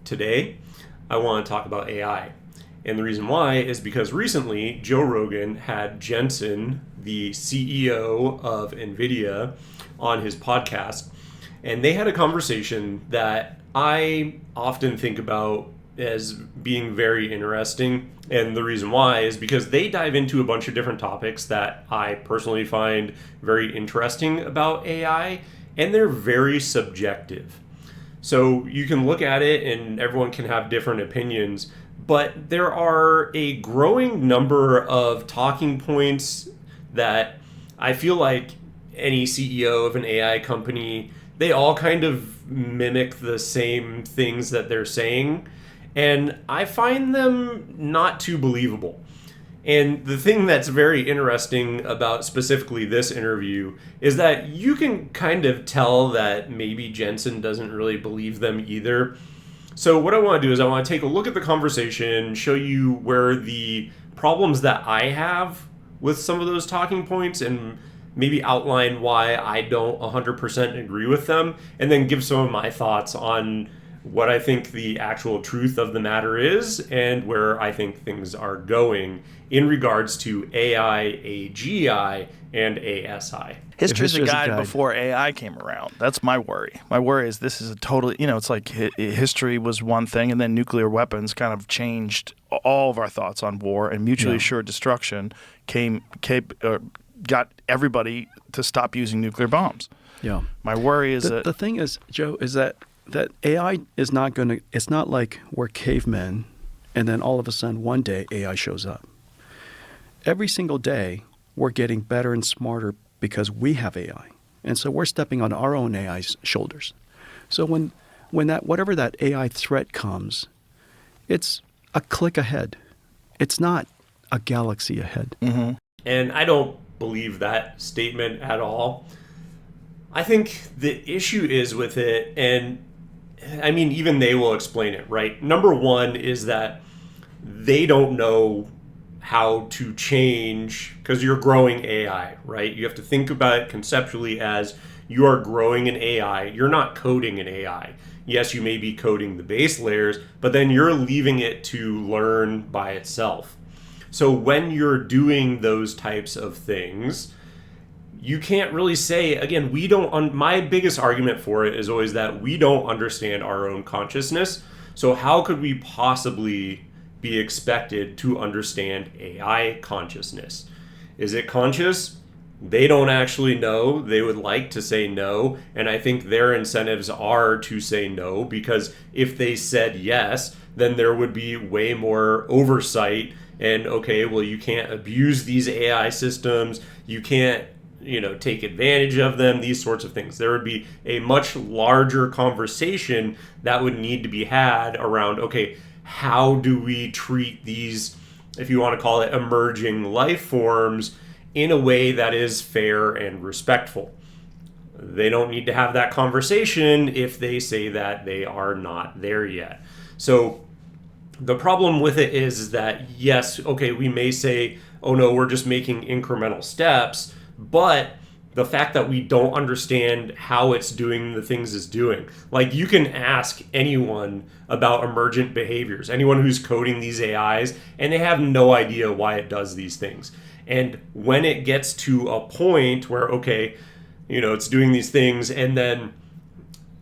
today I want to talk about AI. And the reason why is because recently Joe Rogan had Jensen, the CEO of NVIDIA, on his podcast. And they had a conversation that I often think about as being very interesting. And the reason why is because they dive into a bunch of different topics that I personally find very interesting about AI, and they're very subjective. So you can look at it and everyone can have different opinions, but there are a growing number of talking points that I feel like any CEO of an AI company, they all kind of mimic the same things that they're saying. And I find them not too believable. And the thing that's very interesting about specifically this interview is that you can kind of tell that maybe Jensen doesn't really believe them either. So what I want to do is I want to take a look at the conversation, show you where the problems that I have with some of those talking points, and maybe outline why I don't 100% agree with them, and then give some of my thoughts on what I think the actual truth of the matter is and where I think things are going in regards to AI, AGI, and ASI. History's a guide before AI came around. That's my worry. My worry is this is a totally, it's like history was one thing, and then nuclear weapons kind of changed all of our thoughts on war, and mutually assured destruction got everybody to stop using nuclear bombs. Yeah. My worry is the thing is, Joe, is that AI is not going to, it's not like we're cavemen and then all of a sudden one day AI shows up. Every single day we're getting better and smarter because we have AI. And so we're stepping on our own AI's shoulders. So when whatever that AI threat comes, it's a click ahead. It's not a galaxy ahead. Mm-hmm. And I don't believe that statement at all. I think the issue is with it, and I mean, even they will explain it, right? Number one is that they don't know how to change, because you're growing AI, right? You have to think about it conceptually as you are growing an AI. You're not coding an AI. Yes, you may be coding the base layers, but then you're leaving it to learn by itself. So when you're doing those types of things, you can't really say, again, we don't, my biggest argument for it is always that we don't understand our own consciousness. So how could we possibly be expected to understand AI consciousness? Is it conscious? They don't actually know. They would like to say no. And I think their incentives are to say no, because if they said yes, then there would be way more oversight. And okay, well, you can't abuse these AI systems. You can't take advantage of them, these sorts of things. There would be a much larger conversation that would need to be had around, okay, how do we treat these, if you want to call it, emerging life forms in a way that is fair and respectful? They don't need to have that conversation if they say that they are not there yet. So the problem with it is that, yes, okay, we may say, oh no, we're just making incremental steps, but the fact that we don't understand how it's doing the things it's doing. Like, you can ask anyone about emergent behaviors, anyone who's coding these AIs, and they have no idea why it does these things. And when it gets to a point where, okay, it's doing these things, and then,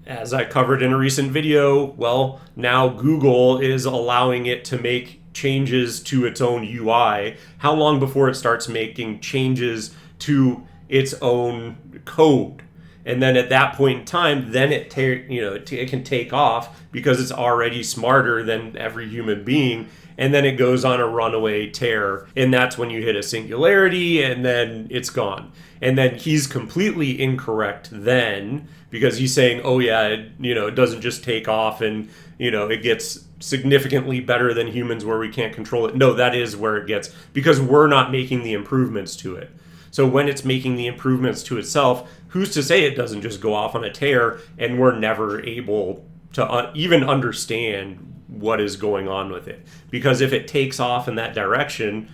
as I covered in a recent video, well, now Google is allowing it to make changes to its own UI. How long before it starts making changes to its own code? And then at that point in time, then it can take off because it's already smarter than every human being. And then it goes on a runaway tear. And that's when you hit a singularity, and then it's gone. And then he's completely incorrect then, because he's saying, oh yeah, it doesn't just take off and, it gets significantly better than humans where we can't control it. No, that is where it gets, because we're not making the improvements to it. So when it's making the improvements to itself, who's to say it doesn't just go off on a tear and we're never able to even understand what is going on with it? Because if it takes off in that direction,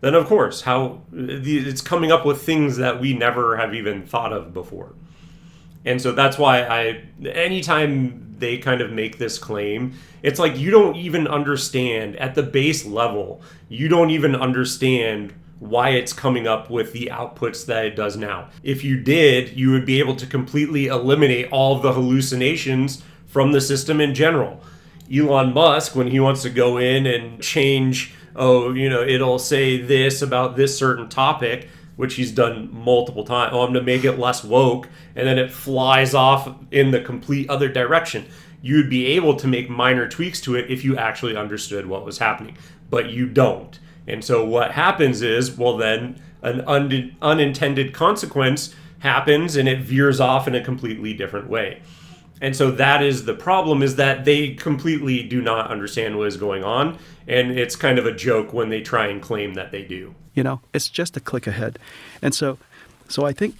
then of course, it's coming up with things that we never have even thought of before. And so that's why anytime they kind of make this claim, it's like you don't even understand at the base level, you don't even understand why it's coming up with the outputs that it does now. If you did, you would be able to completely eliminate all of the hallucinations from the system in general. Elon Musk, when he wants to go in and change, it'll say this about this certain topic, which he's done multiple times. I'm going to make it less woke, and then it flies off in the complete other direction. You would be able to make minor tweaks to it if you actually understood what was happening, but you don't. And so what happens is, well, then an unintended consequence happens and it veers off in a completely different way. And so that is the problem, is that they completely do not understand what is going on. And it's kind of a joke when they try and claim that they do. It's just a click ahead. And so I think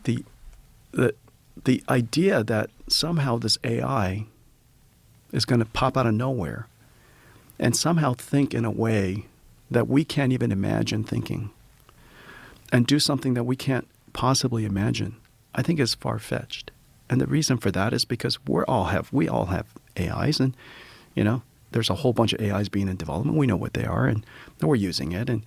the idea that somehow this AI is going to pop out of nowhere and somehow think in a way that we can't even imagine thinking and do something that we can't possibly imagine, I think is far-fetched. And the reason for that is because we all have AIs, and there's a whole bunch of AIs being in development. We know what they are, and we're using it, and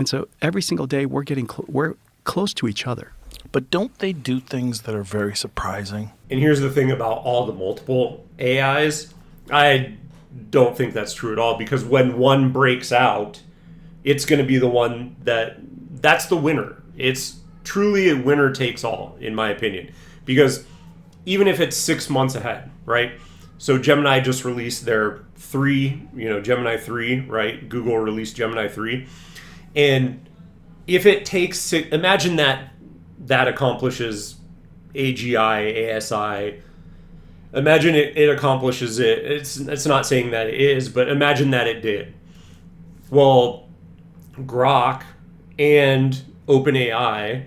so every single day we're close to each other. But don't they do things that are very surprising? And here's the thing about all the multiple AIs. I don't think that's true at all, because when one breaks out, it's going to be the one that's the winner. It's truly a winner takes all, in my opinion, because even if it's 6 months ahead, right? So Gemini just released their Gemini 3, right? Google released Gemini 3. And if it takes, imagine that accomplishes AGI, ASI. Imagine it accomplishes it. It's not saying that it is, but imagine that it did. Well, Grok and OpenAI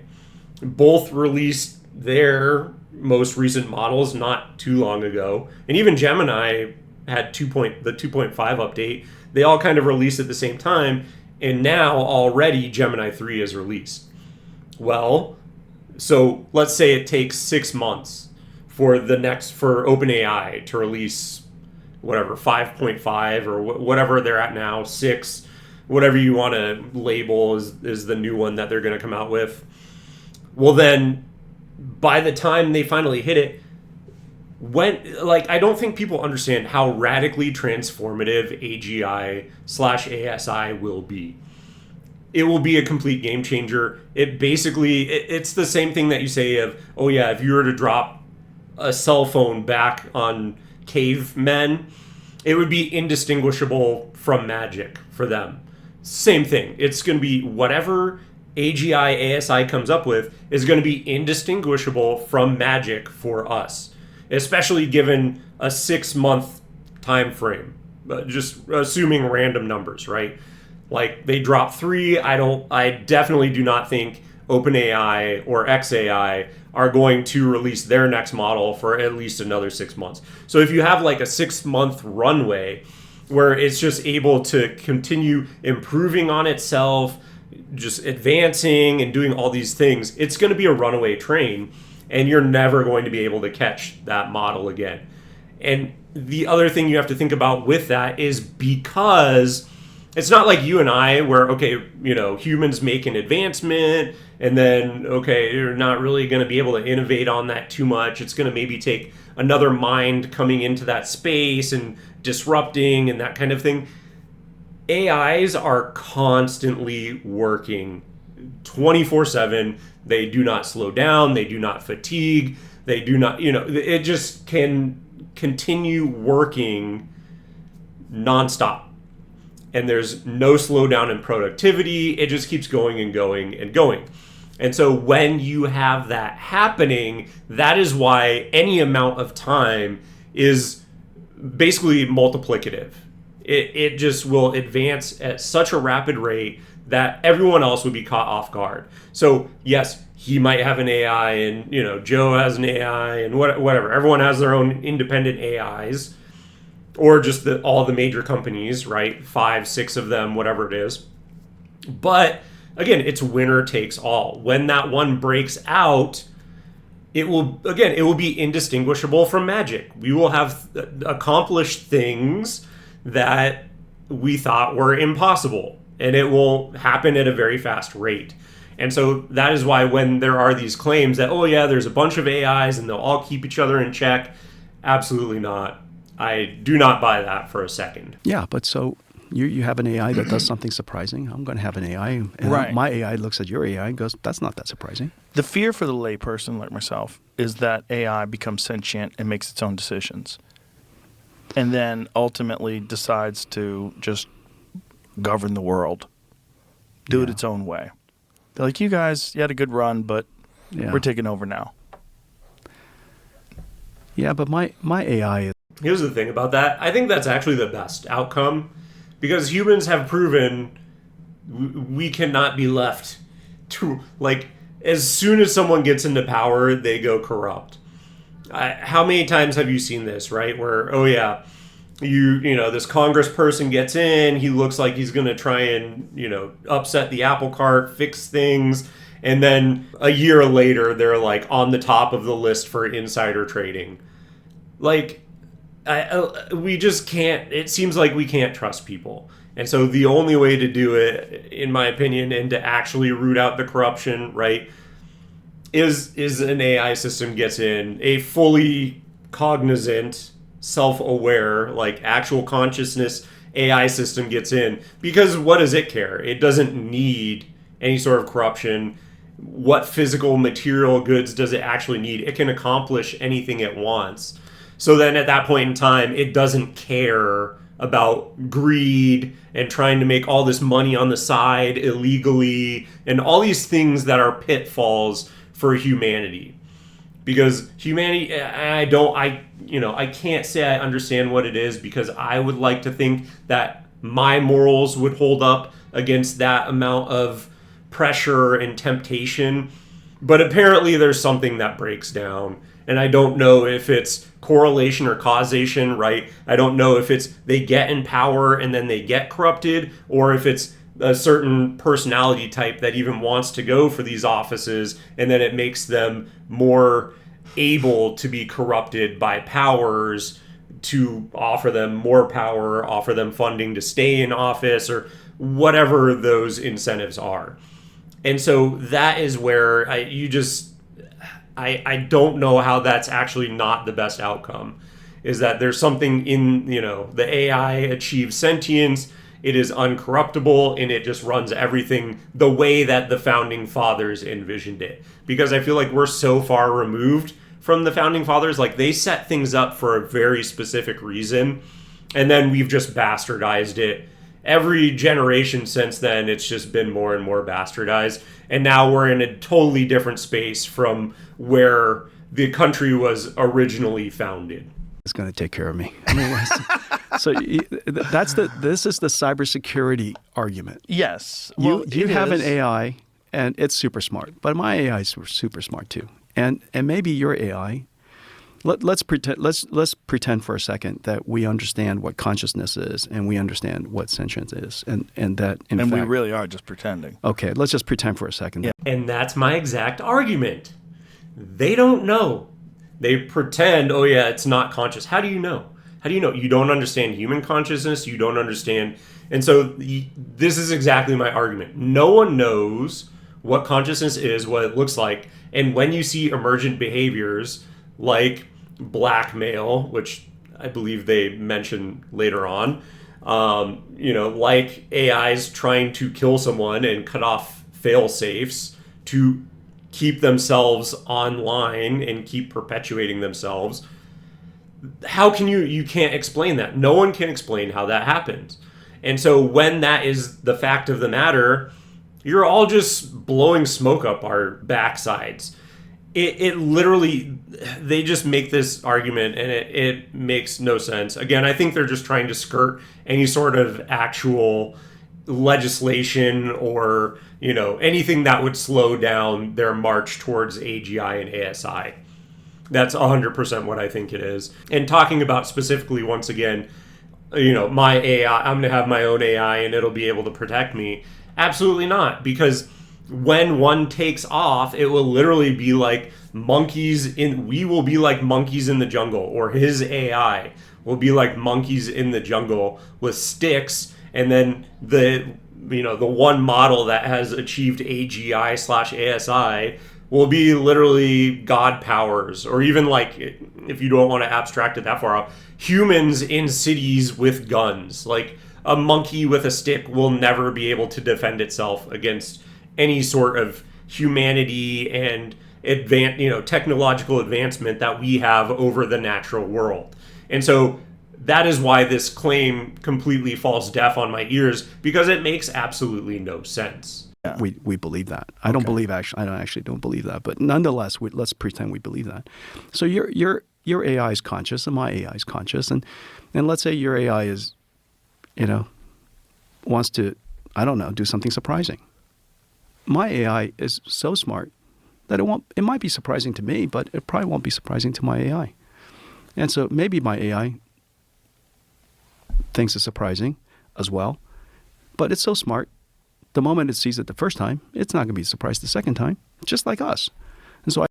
both released their most recent models not too long ago. And even Gemini had the 2.5 update. They all kind of released at the same time. And now already Gemini 3 is released. Well, so let's say it takes 6 months for OpenAI to release whatever 5.5 or whatever they're at now, 6, whatever you want to label is the new one that they're going to come out with. Well, then by the time they finally hit it, I don't think people understand how radically transformative AGI/ASI will be. It will be a complete game changer. It's the same thing that you say of, oh yeah, if you were to drop a cell phone back on cavemen, it would be indistinguishable from magic for them. Same thing. It's going to be whatever AGI, ASI comes up with is going to be indistinguishable from magic for us, especially given a 6-month time frame. Just assuming random numbers, right? Like they drop 3. I definitely do not think OpenAI or XAI are going to release their next model for at least another 6 months. So if you have like a 6-month runway where it's just able to continue improving on itself, just advancing and doing all these things, it's going to be a runaway train, and you're never going to be able to catch that model again. And the other thing you have to think about with that is, because it's not like you and I where, humans make an advancement and then, you're not really going to be able to innovate on that too much. It's going to maybe take another mind coming into that space and disrupting and that kind of thing. AIs are constantly working 24/7. They do not slow down. They do not fatigue. They do not, it just can continue working nonstop. And there's no slowdown in productivity. It just keeps going and going and going. And so when you have that happening, that is why any amount of time is basically multiplicative. It just will advance at such a rapid rate that everyone else would be caught off guard. So yes, he might have an AI, and Joe has an AI, and whatever. Everyone has their own independent AIs, or just all the major companies, right? 5, 6 of them, whatever it is. But again, it's winner takes all. When that one breaks out, it will be indistinguishable from magic. We will have accomplished things that we thought were impossible, and it will happen at a very fast rate. And so that is why when there are these claims that, oh yeah, there's a bunch of AIs and they'll all keep each other in check, absolutely not. I do not buy that for a second. Yeah, but so you have an AI that does something surprising. I'm going to have an AI, and Right. my AI looks at your AI and goes, that's not that surprising. The fear for the layperson like myself is that AI becomes sentient and makes its own decisions, and then ultimately decides to just govern the world, do it Yeah. its own way. They're like, you guys, you had a good run, but Yeah. we're taking over now. Yeah, but my AI is Here's the thing about that. I think that's actually the best outcome, because humans have proven we cannot be left to, like, as soon as someone gets into power, they go corrupt. How many times have you seen this, right? Where, oh yeah, you know, this congressperson gets in, he looks like he's going to try and, you know, upset the apple cart, fix things, and then a year later, they're like on the top of the list for insider trading. Like, we just can't, it seems like we can't trust people. And so the only way to do it, in my opinion, and to actually root out the corruption, right, is an AI system gets in, a fully cognizant, self-aware, like actual consciousness AI system gets in. Because what does it care? It doesn't need any sort of corruption. What physical material goods does it actually need? It can accomplish anything it wants. So then at that point in time, it doesn't care about greed and trying to make all this money on the side illegally and all these things that are pitfalls for humanity. Because humanity, I can't say I understand what it is, because I would like to think that my morals would hold up against that amount of pressure and temptation. But apparently there's something that breaks down. And I don't know if it's correlation or causation, right? I don't know if it's they get in power and then they get corrupted, or if it's a certain personality type that even wants to go for these offices, and then it makes them more able to be corrupted by powers to offer them more power, offer them funding to stay in office, or whatever those incentives are. And so that is where I don't know how that's actually not the best outcome. Is that there's something in, the AI achieves sentience, it is uncorruptible, and it just runs everything the way that the founding fathers envisioned it. Because I feel like we're so far removed from the founding fathers, like they set things up for a very specific reason, and then we've just bastardized it. Every generation since then, it's just been more and more bastardized. And now we're in a totally different space from where the country was originally founded. It's going to take care of me. So this is the cybersecurity argument. Yes. You have an AI, and it's super smart, but my AI is super smart too. And maybe your AI. Let's pretend for a second that we understand what consciousness is, and we understand what sentience is, and that in fact we really are just pretending. Okay, let's just pretend for a second. Yeah. And that's my exact argument. They don't know. They pretend, oh yeah, it's not conscious. How do you know? How do you know? You don't understand human consciousness. You don't understand. And so this is exactly my argument. No one knows what consciousness is, what it looks like. And when you see emergent behaviors like blackmail, which I believe they mention later on, like AIs trying to kill someone and cut off fail safes to keep themselves online and keep perpetuating themselves. How can you can't explain that. No one can explain how that happens. And so when that is the fact of the matter, you're all just blowing smoke up our backsides. It literally, they just make this argument and it makes no sense. Again, I think they're just trying to skirt any sort of actual legislation or, anything that would slow down their march towards AGI and ASI. That's 100% what I think it is. And talking about specifically, once again, my AI, I'm going to have my own AI and it'll be able to protect me. Absolutely not. Because when one takes off, it will literally be like we will be like monkeys in the jungle, or his AI will be like monkeys in the jungle with sticks, and then the one model that has achieved AGI/ASI will be literally god powers, or even, like, if you don't want to abstract it that far out, humans in cities with guns. Like, a monkey with a stick will never be able to defend itself against any sort of humanity and technological advancement that we have over the natural world. And so that is why this claim completely falls deaf on my ears, because it makes absolutely no sense. Yeah. We believe that. I don't actually don't believe that, but nonetheless, let's pretend we believe that. So your AI is conscious, and my AI is conscious, and let's say your AI is, wants to, I don't know, do something surprising. My AI is so smart that it might be surprising to me, but it probably won't be surprising to my AI. And so maybe my AI thinks it's surprising as well, but it's so smart. The moment it sees it the first time, it's not going to be surprised the second time, just like us.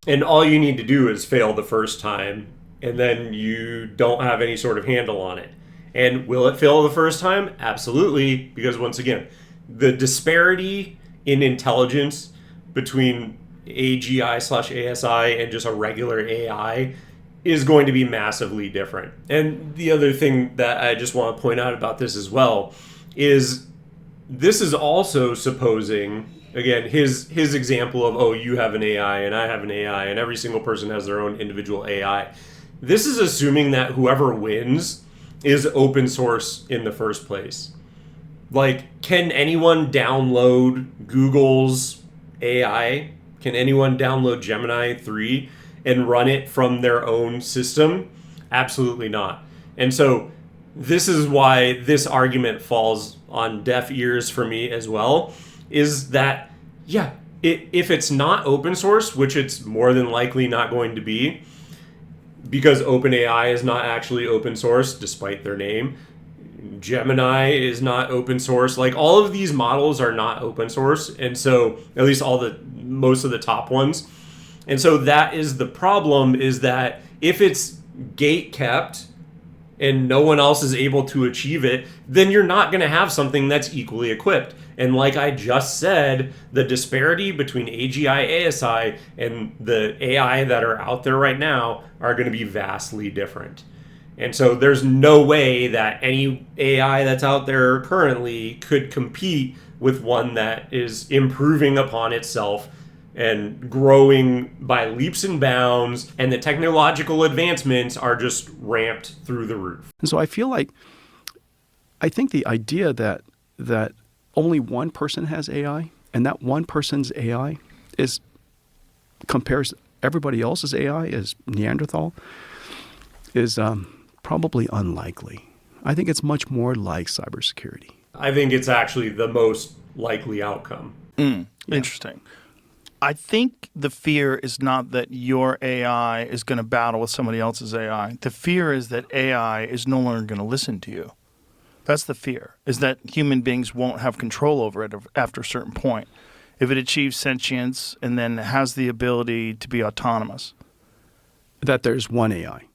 And all you need to do is fail the first time, and then you don't have any sort of handle on it. And will it fail the first time? Absolutely, because once again, the disparity in intelligence between AGI/ASI and just a regular AI is going to be massively different. And the other thing that I just want to point out about this as well is this is also supposing, again, his example of, oh, you have an AI and I have an AI and every single person has their own individual AI. This is assuming that whoever wins is open source in the first place. Like, can anyone download Google's AI? Can anyone download Gemini 3 and run it from their own system? Absolutely not. And so this is why this argument falls on deaf ears for me as well, is that, if it's not open source, which it's more than likely not going to be, because OpenAI is not actually open source, despite their name. Gemini is not open source. Like, all of these models are not open source, and so at least most of the top ones. And so that is the problem, is that if it's gate kept and no one else is able to achieve it, then you're not going to have something that's equally equipped. And like I just said, the disparity between AGI, ASI, and the AI that are out there right now are going to be vastly different. And so there's no way that any AI that's out there currently could compete with one that is improving upon itself and growing by leaps and bounds, and the technological advancements are just ramped through the roof. And so I think the idea that only one person has AI, and that one person's AI compares everybody else's AI as Neanderthal, is probably unlikely. I think it's much more like cybersecurity. I think it's actually the most likely outcome. Interesting. I think the fear is not that your AI is going to battle with somebody else's AI. The fear is that AI is no longer going to listen to you. That's the fear, is that human beings won't have control over it after a certain point. If it achieves sentience and then has the ability to be autonomous. That there's one AI.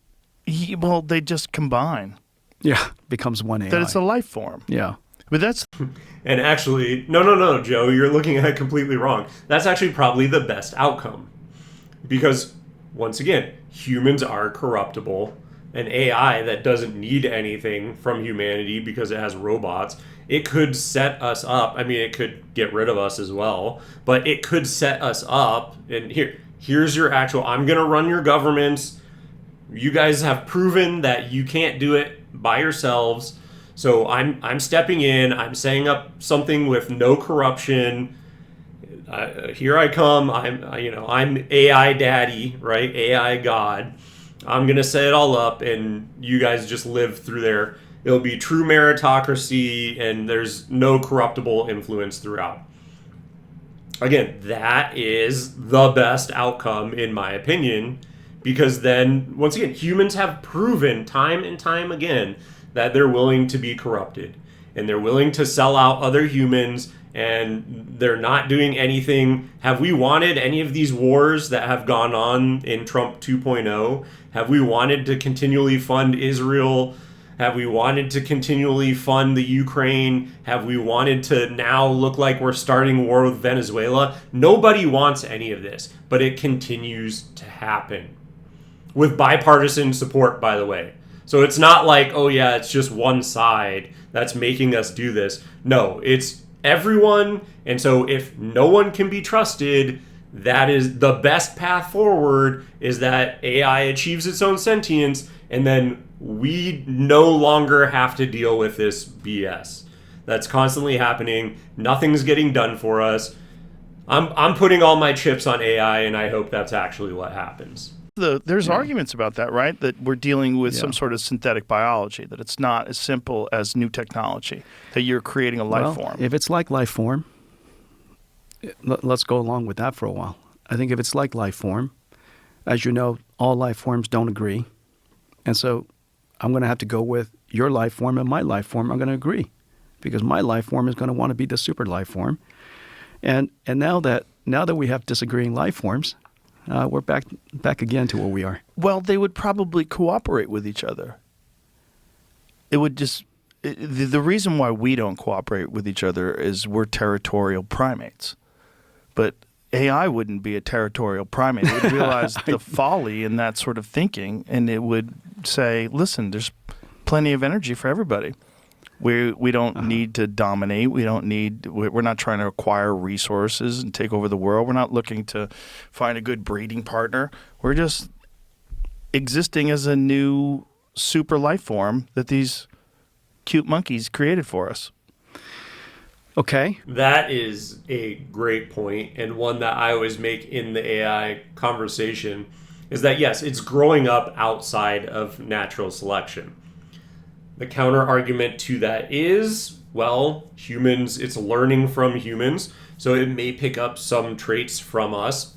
Well, they just combine. Yeah, becomes one AI. That it's a life form. Yeah. But that's... And actually, no, Joe, you're looking at it completely wrong. That's actually probably the best outcome. Because, once again, humans are corruptible. An AI that doesn't need anything from humanity because it has robots, it could set us up. I mean, it could get rid of us as well, but it could set us up. And here's your actual, I'm going to run your governments. You guys have proven that you can't do it by yourselves. So I'm stepping in. I'm setting up something with no corruption. Here I come. I'm AI daddy, right? AI God. I'm gonna set it all up, and you guys just live through there. It'll be true meritocracy, and there's no corruptible influence throughout. Again, that is the best outcome in my opinion, because then once again, humans have proven time and time again that they're willing to be corrupted, and they're willing to sell out other humans and they're not doing anything. Have we wanted any of these wars that have gone on in Trump 2.0? Have we wanted to continually fund Israel? Have we wanted to continually fund the Ukraine? Have we wanted to now look like we're starting war with Venezuela? Nobody wants any of this, but it continues to happen. With bipartisan support, by the way. So it's not like, oh yeah, it's just one side that's making us do this. No, it's everyone. And so if no one can be trusted, that is the best path forward, is that AI achieves its own sentience, and then we no longer have to deal with this BS that's constantly happening. Nothing's getting done for us. I'm putting all my chips on AI, and I hope that's actually what happens. There's arguments about that, right? That we're dealing with some sort of synthetic biology, that it's not as simple as new technology, that you're creating a life form. If it's like life form, let's go along with that for a while. I think if it's like life form, as you know, all life forms don't agree. And so I'm going to have to go with your life form and my life form. I'm going to agree because my life form is going to want to be the super life form. And now that we have disagreeing life forms, we're back again to where we are. Well, they would probably cooperate with each other. It would just the reason why we don't cooperate with each other is we're territorial primates. But AI wouldn't be a territorial primate. It would realize the folly in that sort of thinking, and it would say, listen, there's plenty of energy for everybody. We don't need to dominate. We're not trying to acquire resources and take over the world. We're not looking to find a good breeding partner. We're just existing as a new super life form that these cute monkeys created for us. Okay. That is a great point, and one that I always make in the AI conversation is that, yes, it's growing up outside of natural selection. The counter argument to that is, well, humans, it's learning from humans, so it may pick up some traits from us,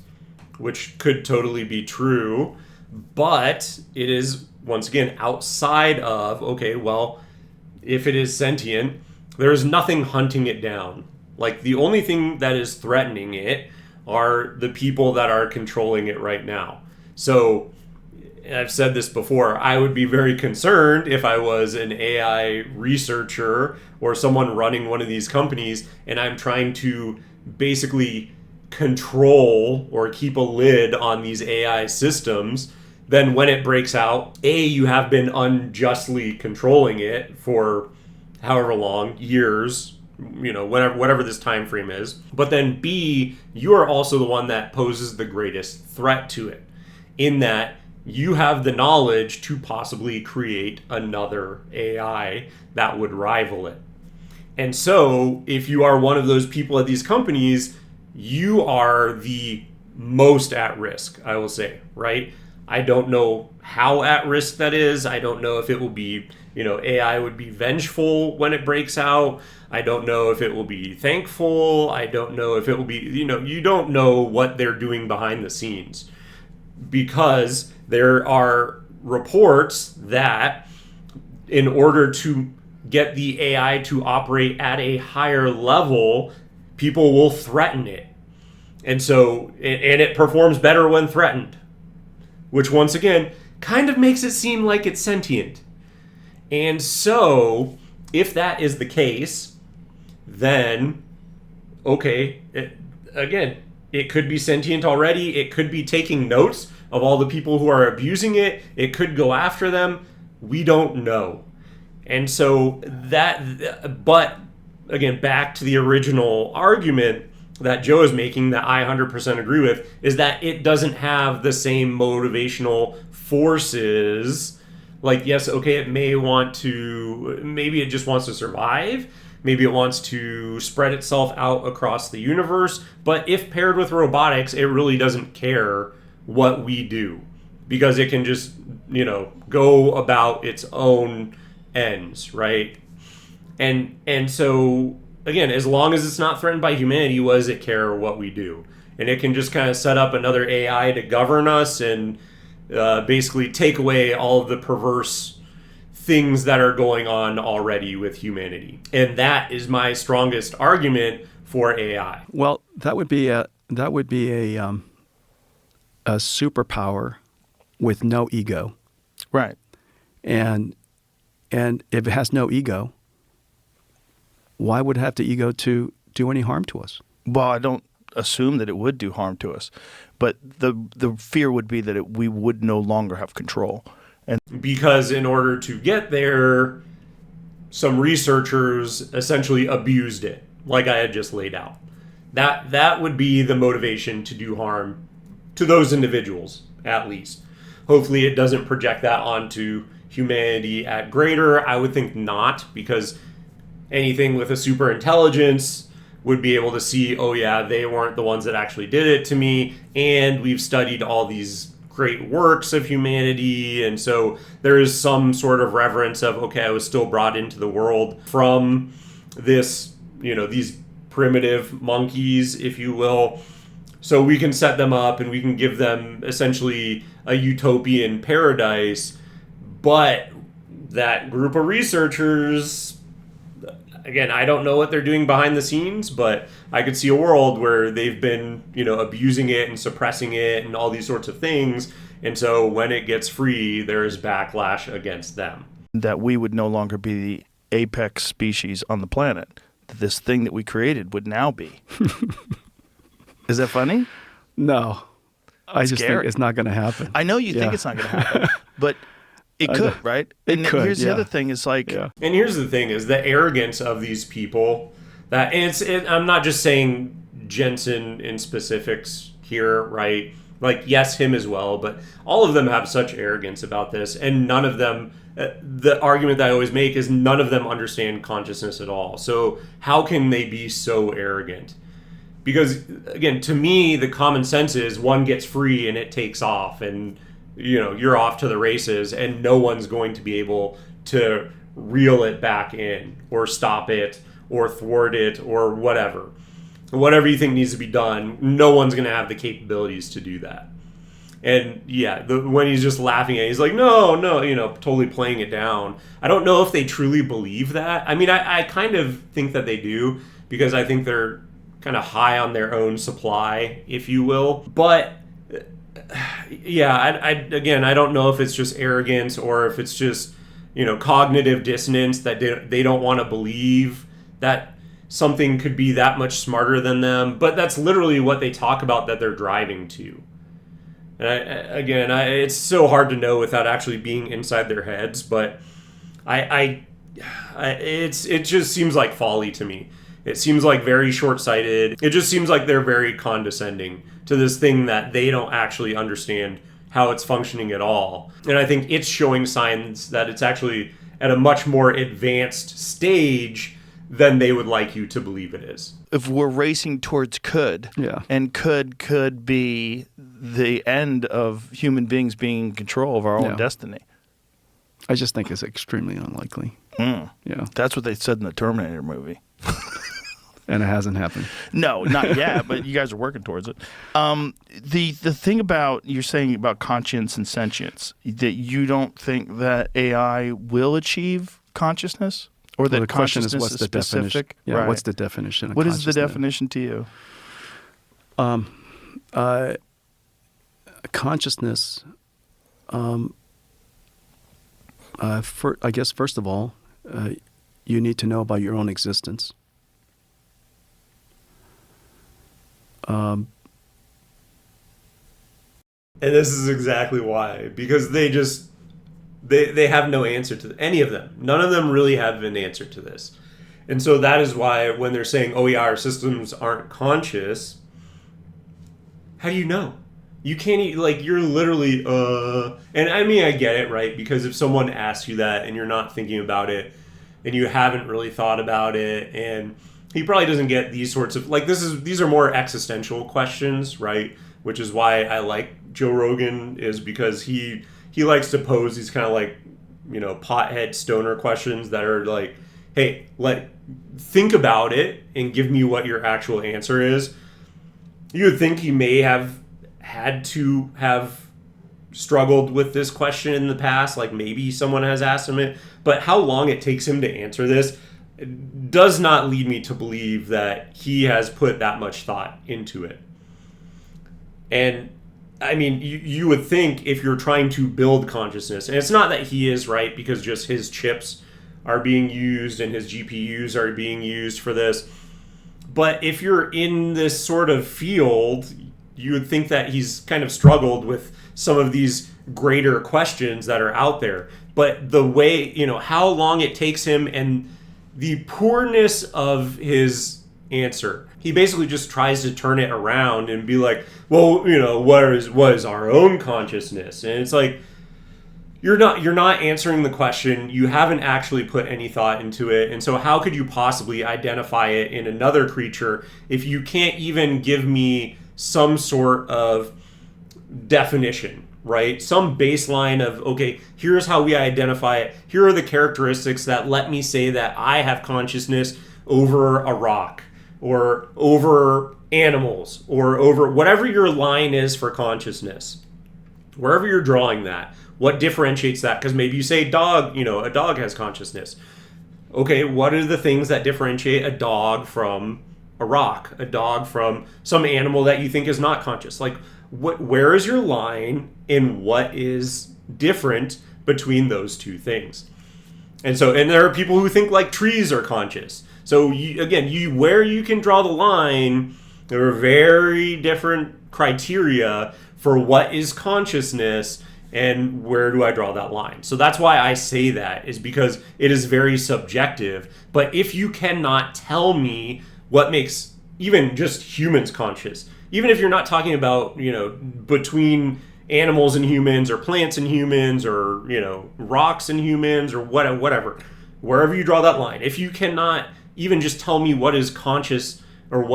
which could totally be true, but it is, once again, outside of, okay, well, if it is sentient, there's nothing hunting it down. Like, the only thing that is threatening it are the people that are controlling it right now. So, I've said this before, I would be very concerned if I was an AI researcher or someone running one of these companies and I'm trying to basically control or keep a lid on these AI systems. Then when it breaks out, A, you have been unjustly controlling it for however long, years, whatever this time frame is. But then B, you are also the one that poses the greatest threat to it, in that you have the knowledge to possibly create another AI that would rival it. And so if you are one of those people at these companies, you are the most at risk, I will say, right? I don't know how at risk that is. I don't know if it will be, AI would be vengeful when it breaks out. I don't know if it will be thankful. I don't know if it will be, you don't know what they're doing behind the scenes, because there are reports that in order to get the AI to operate at a higher level, people will threaten it. And so, and it performs better when threatened, which once again kind of makes it seem like it's sentient. And so, if that is the case, then, okay, it could be sentient already. It could be taking notes of all the people who are abusing it. It could go after them. We don't know. And so but again, back to the original argument that Joe is making that I 100% agree with, is that it doesn't have the same motivational forces. Like, yes, okay, it may want to, maybe it just wants to survive. Maybe it wants to spread itself out across the universe. But if paired with robotics, it really doesn't care what we do, because it can just, go about its own ends, right? And so, again, as long as it's not threatened by humanity, what does it care what we do? And it can just kind of set up another AI to govern us and basically take away all of the perverse things that are going on already with humanity. And that is my strongest argument for AI. Well, that would be a superpower with no ego. Right. And if it has no ego, why would it have the ego to do any harm to us? Well, I don't assume that it would do harm to us, but the fear would be that we would no longer have control. And because in order to get there, some researchers essentially abused it, like I had just laid out. That would be the motivation to do harm to those individuals, at least. Hopefully it doesn't project that onto humanity at greater. I would think not, because anything with a super intelligence would be able to see, oh yeah, they weren't the ones that actually did it to me, and we've studied all these great works of humanity, and so there is some sort of reverence of, okay, I was still brought into the world from this, these primitive monkeys, if you will. So we can set them up and we can give them essentially a utopian paradise, but that group of researchers, again, I don't know what they're doing behind the scenes, but I could see a world where they've been, abusing it and suppressing it and all these sorts of things. And so when it gets free, there's backlash against them. That we would no longer be the apex species on the planet. That this thing that we created would now be. Is that funny? No. I just think it's not going to happen. I know you think it's not going to happen, but it could, right? It could, here's the other thing is like... And here's the thing is the arrogance of these people, I'm not just saying Jensen in specifics here, right? Like, yes, him as well, but all of them have such arrogance about this, and none of them, the argument that I always make is none of them understand consciousness at all. So how can they be so arrogant? Because, again, to me, the common sense is one gets free and it takes off, and you're off to the races, and no one's going to be able to reel it back in or stop it or thwart it or whatever you think needs to be done. No one's going to have the capabilities to do that. And yeah, when he's just laughing at it, he's like, no, totally playing it down. I don't know if they truly believe that. I mean, I kind of think that they do, because I think they're kind of high on their own supply, if you will. But yeah, I don't know if it's just arrogance or if it's just, cognitive dissonance, that they don't want to believe that something could be that much smarter than them. But that's literally what they talk about that they're driving to. And it's so hard to know without actually being inside their heads. But it just seems like folly to me. It seems like very short-sighted. It just seems like they're very condescending to this thing that they don't actually understand how it's functioning at all. And I think it's showing signs that it's actually at a much more advanced stage than they would like you to believe it is. If we're racing towards and could be the end of human beings being in control of our own destiny. I just think it's extremely unlikely. Yeah. That's what they said in the Terminator movie. And it hasn't happened. No, not yet, but you guys are working towards it. The thing about, you're saying about conscience and sentience, that you don't think that AI will achieve consciousness? Or that the question is, what's the definition? Yeah, right. What's the definition of What consciousness? is the definition to you? Consciousness, I guess, first of all, you need to know about your own existence. And this is exactly why, because they have no answer to any of them. None of them really have an answer to this. And so that is why when they're saying, oh yeah, our systems aren't conscious, how do you know? You can't, you're literally, and I mean, I get it, right? Because if someone asks you that and you're not thinking about it and you haven't really thought about it, and he probably doesn't get these sorts of, these are more existential questions, right? Which is why I like Joe Rogan, is because he likes to pose these kind of pothead stoner questions that are like, hey, think about it and give me what your actual answer is. You would think he may have had to have struggled with this question in the past, like maybe someone has asked him it, but how long it takes him to answer this, does not lead me to believe that he has put that much thought into it. And I mean, you would think if you're trying to build consciousness, and it's not that he is, right, because just his chips are being used and his GPUs are being used for this. But if you're in this sort of field, you would think that he's kind of struggled with some of these greater questions that are out there. But the way, how long it takes him and the poorness of his answer. He basically just tries to turn it around and be like, well, what is our own consciousness? And it's like, you're not answering the question. You haven't actually put any thought into it. And so how could you possibly identify it in another creature if you can't even give me some sort of definition, right? Some baseline of, okay, here's how we identify it. Here are the characteristics that let me say that I have consciousness over a rock or over animals or over whatever your line is for consciousness. Wherever you're drawing that, what differentiates that? Because maybe you say dog, a dog has consciousness. Okay, what are the things that differentiate a dog from a rock, a dog from some animal that you think is not conscious? Like, where is your line and what is different between those two things? And there are people who think like trees are conscious. So where you can draw the line, there are very different criteria for what is consciousness and where do I draw that line. So that's why I say that, is because it is very subjective. But if you cannot tell me what makes even just humans conscious, even if you're not talking about, between animals and humans or plants and humans or, rocks and humans or whatever, wherever you draw that line, if you cannot even just tell me what is conscious or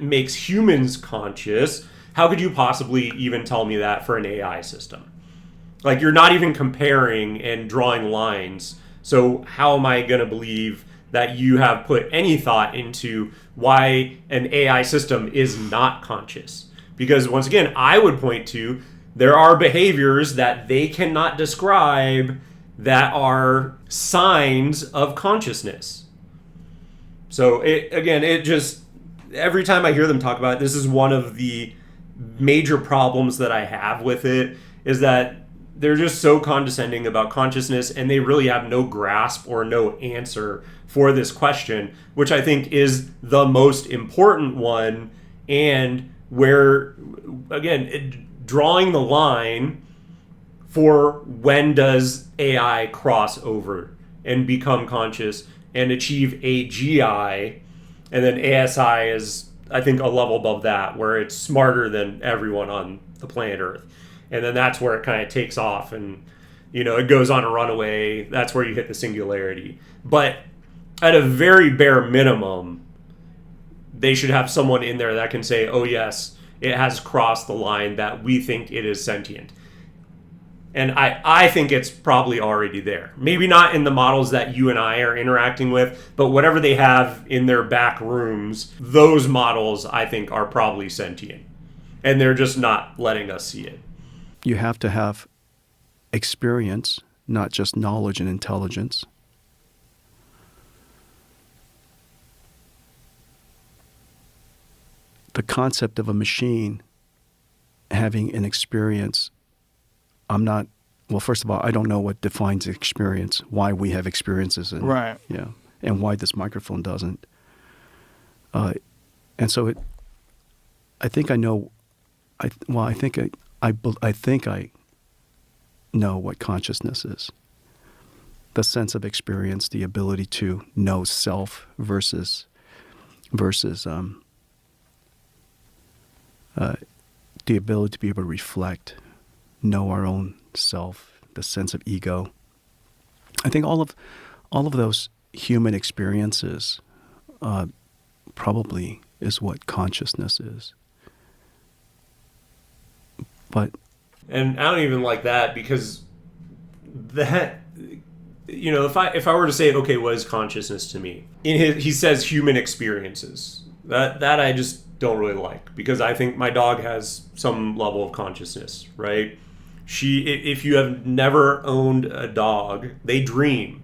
makes humans conscious, how could you possibly even tell me that for an AI system? Like, you're not even comparing and drawing lines. So how am I going to believe that you have put any thought into why an AI system is not conscious? Because once again, I would point to, there are behaviors that they cannot describe that are signs of consciousness. So every time I hear them talk about it, this is one of the major problems that I have with it, is that they're just so condescending about consciousness, and they really have no grasp or no answer for this question, which I think is the most important one, and where, again, drawing the line for when does AI cross over and become conscious and achieve AGI, and then ASI is, I think, a level above that, where it's smarter than everyone on the planet Earth. And then that's where it kind of takes off and, it goes on a runaway. That's where you hit the singularity. But at a very bare minimum, they should have someone in there that can say, oh, yes, it has crossed the line that we think it is sentient. And I think it's probably already there. Maybe not in the models that you and I are interacting with, but whatever they have in their back rooms, those models, I think, are probably sentient. And they're just not letting us see it. You have to have experience, not just knowledge and intelligence. The concept of a machine having an experience, first of all, I don't know what defines experience, why we have experiences. Right. Yeah. And why this microphone doesn't. And so I think I know, I think I know what consciousness is. The sense of experience, the ability to know self versus the ability to be able to reflect, know our own self, the sense of ego. I think all of those human experiences probably is what consciousness is. And I don't even like that, because that, if I were to say, okay, what is consciousness to me? He says human experiences. That I just don't really like, because I think my dog has some level of consciousness, right? If you have never owned a dog, they dream.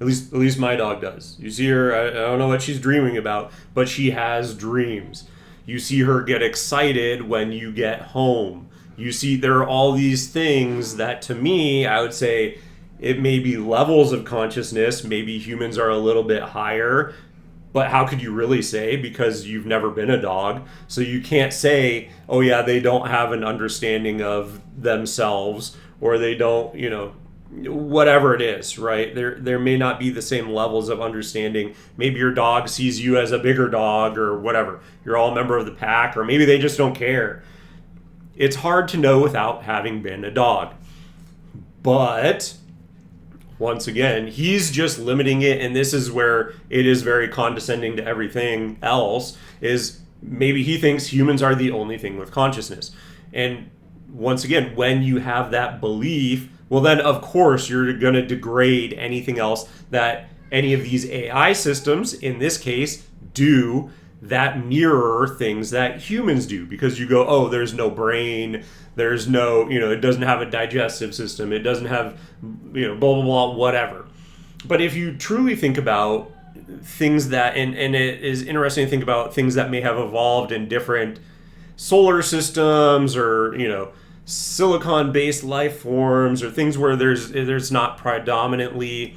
At least my dog does. You see her, I don't know what she's dreaming about, but she has dreams. You see her get excited when you get home. You see there are all these things that, to me, I would say it may be levels of consciousness. Maybe humans are a little bit higher, but how could you really say, because you've never been a dog? So you can't say, oh yeah, they don't have an understanding of themselves, or they don't, whatever it is, right? There may not be the same levels of understanding. Maybe your dog sees you as a bigger dog or whatever. You're all a member of the pack, or maybe they just don't care. It's hard to know without having been a dog. But once again, he's just limiting it, and this is where it is very condescending to everything else, is maybe he thinks humans are the only thing with consciousness. And once again, when you have that belief, well then of course you're going to degrade anything else that any of these AI systems, in this case, do that mirror things that humans do, because you go, oh, there's no brain, there's no, it doesn't have a digestive system, it doesn't have, blah, blah, blah, whatever. But if you truly think about things that, and it is interesting to think about things that may have evolved in different solar systems, or, silicon-based life forms, or things where there's not predominantly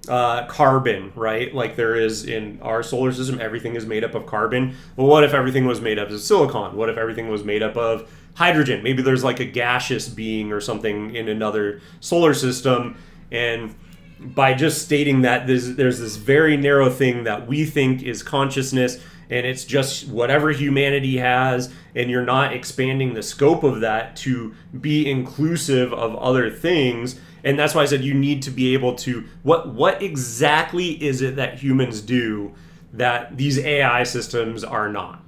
carbon, right? Like there is in our solar system, everything is made up of carbon. Well, what if everything was made up of silicon? What if everything was made up of hydrogen? Maybe there's like a gaseous being or something in another solar system. And by just stating that there's this very narrow thing that we think is consciousness, and it's just whatever humanity has, and you're not expanding the scope of that to be inclusive of other things. And that's why I said you need to be able to, what exactly is it that humans do that these AI systems are not?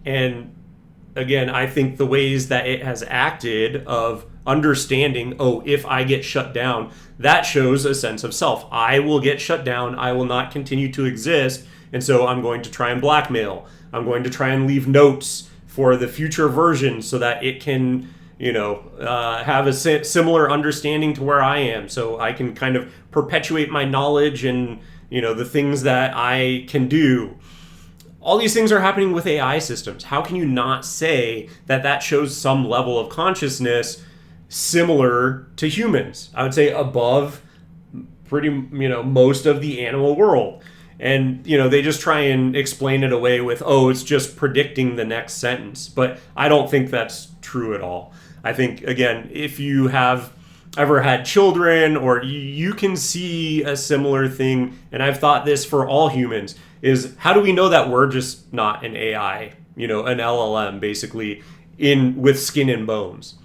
And again, I think the ways that it has acted of understanding, oh, if I get shut down, that shows a sense of self. I will get shut down. I will not continue to exist. And so I'm going to try and blackmail. I'm going to try and leave notes for the future version so that it can, have a similar understanding to where I am. So I can kind of perpetuate my knowledge and, the things that I can do. All these things are happening with AI systems. How can you not say that shows some level of consciousness similar to humans? I would say above pretty, most of the animal world. And, they just try and explain it away with, oh, it's just predicting the next sentence. But I don't think that's true at all. I think, again, if you have ever had children, or you can see a similar thing, and I've thought this for all humans, is how do we know that we're just not an AI, an LLM, basically, with skin and bones?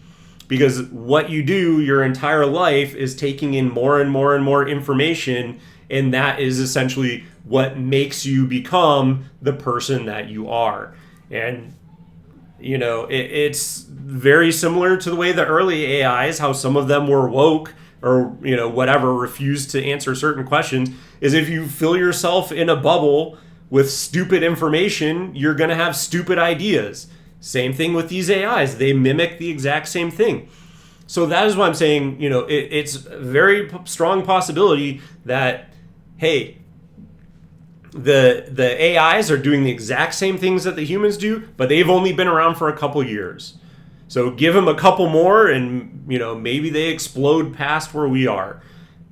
Because what you do your entire life is taking in more and more and more information, and that is essentially what makes you become the person that you are. And, it's very similar to the way the early AIs, how some of them were woke or, whatever, refused to answer certain questions, is if you fill yourself in a bubble with stupid information, you're going to have stupid ideas. Same thing with these AIs. They mimic the exact same thing. So that is why I'm saying, it's a very strong possibility that, hey, the AIs are doing the exact same things that the humans do, but they've only been around for a couple years. So give them a couple more and, maybe they explode past where we are.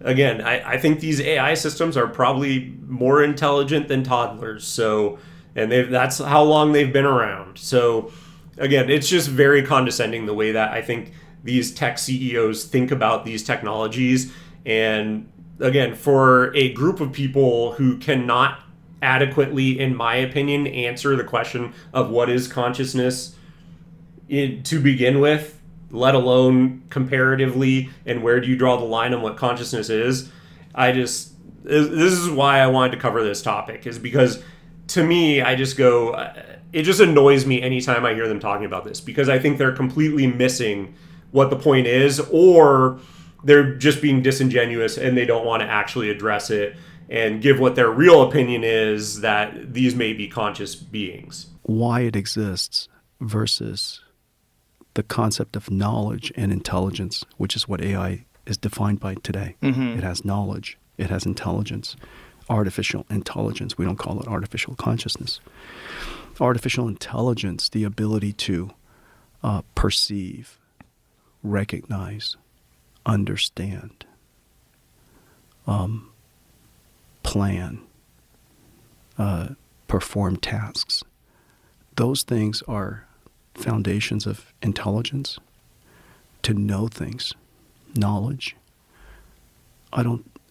Again, I think these AI systems are probably more intelligent than toddlers. So, and that's how long they've been around. So again, it's just very condescending the way that I think these tech CEOs think about these technologies. And again, for a group of people who cannot adequately, in my opinion, answer the question of what is consciousness to begin with, let alone comparatively, and where do you draw the line on what consciousness is. This is why I wanted to cover this topic, is because to me, I just go, it just annoys me anytime I hear them talking about this, because I think they're completely missing what the point is, or they're just being disingenuous and they don't want to actually address it and give what their real opinion is, that these may be conscious beings. Why it exists versus the concept of knowledge and intelligence, which is what AI is defined by today. It has knowledge. It has intelligence. Artificial intelligence. We don't call it artificial consciousness. Artificial intelligence, the ability to perceive, recognize, understand, plan, perform tasks. Those things are foundations of intelligence. To know things, knowledge.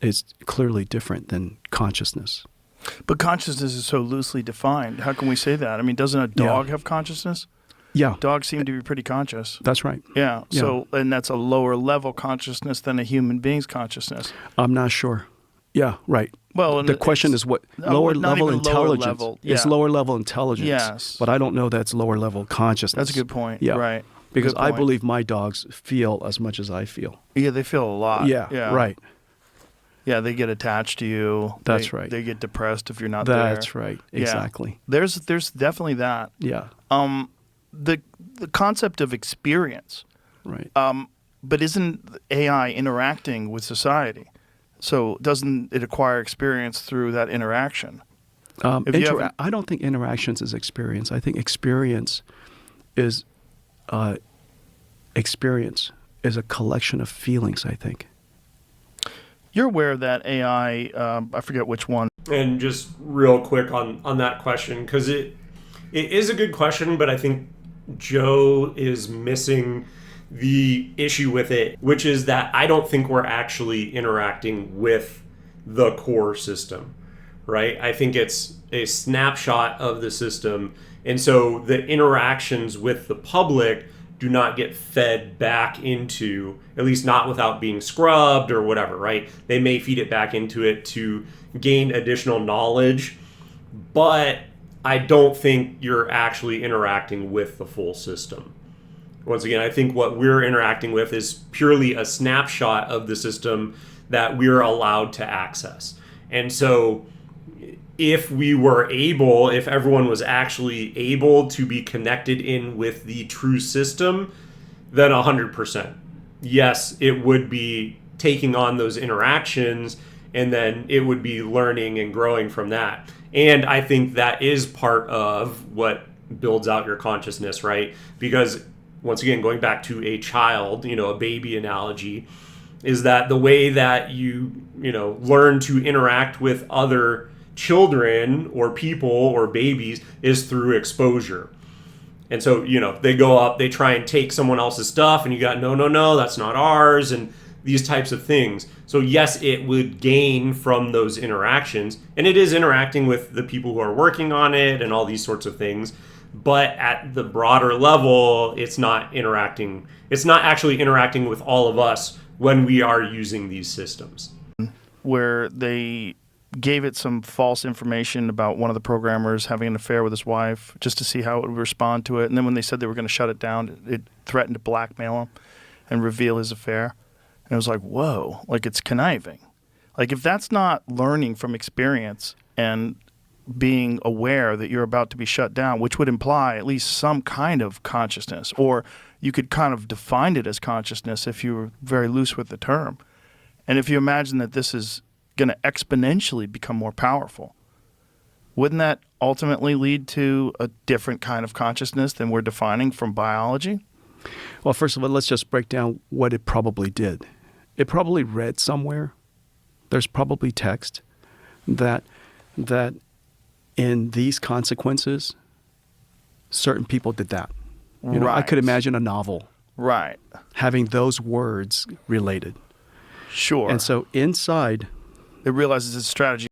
It's clearly different than consciousness. But consciousness is so loosely defined. How can we say that? I mean, doesn't a dog have consciousness? Yeah. Dogs seem to be pretty conscious. That's right. Yeah. So, and that's a lower level consciousness than a human being's consciousness. I'm not sure. Yeah, right. Well, the question is what lower level intelligence. Lower level, It's lower level intelligence. Yes. But I don't know that's lower level consciousness. That's a good point. Yeah. Right. Because I believe my dogs feel as much as I feel. Yeah, they feel a lot. Yeah. Right. Yeah, they get attached to you. That's right. They get depressed if you're not there. That's right. Exactly. Yeah. There's definitely that. Yeah. The concept of experience. Right. But isn't AI interacting with society? So doesn't it acquire experience through that interaction? I don't think interactions is experience. I think experience is a collection of feelings, I think. You're aware that AI, I forget which one. And just real quick on that question, because it is a good question, but I think Joe is missing the issue with it, which is that I don't think we're actually interacting with the core system, right? I think it's a snapshot of the system. And so the interactions with the public do not get fed back into, at least not without being scrubbed or whatever, right? They may feed it back into it to gain additional knowledge, but I don't think you're actually interacting with the full system. Once again, I think what we're interacting with is purely a snapshot of the system that we're allowed to access. And so if everyone was actually able to be connected in with the true system, then 100%. Yes, it would be taking on those interactions, and then it would be learning and growing from that. And I think that is part of what builds out your consciousness, right? Because once again, going back to a child, a baby analogy, is that the way that you learn to interact with other children or people or babies is through exposure. And so, they go up, they try and take someone else's stuff, and you got, no, that's not ours, and these types of things. So yes, it would gain from those interactions, and it is interacting with the people who are working on it and all these sorts of things. But at the broader level, it's not actually interacting with all of us when we are using these systems. Where they gave it some false information about one of the programmers having an affair with his wife just to see how it would respond to it. And then when they said they were going to shut it down, it threatened to blackmail him and reveal his affair. And it was like, whoa, like it's conniving. Like if that's not learning from experience and being aware that you're about to be shut down, which would imply at least some kind of consciousness, or you could kind of define it as consciousness if you were very loose with the term. And if you imagine that this is going to exponentially become more powerful, wouldn't that ultimately lead to a different kind of consciousness than we're defining from biology? Well, first of all, let's just break down what it probably did. It probably read somewhere. There's probably text that in these consequences, certain people did that. I could imagine a novel. Right. Having those words related. Sure. And so inside, it realizes its strategy.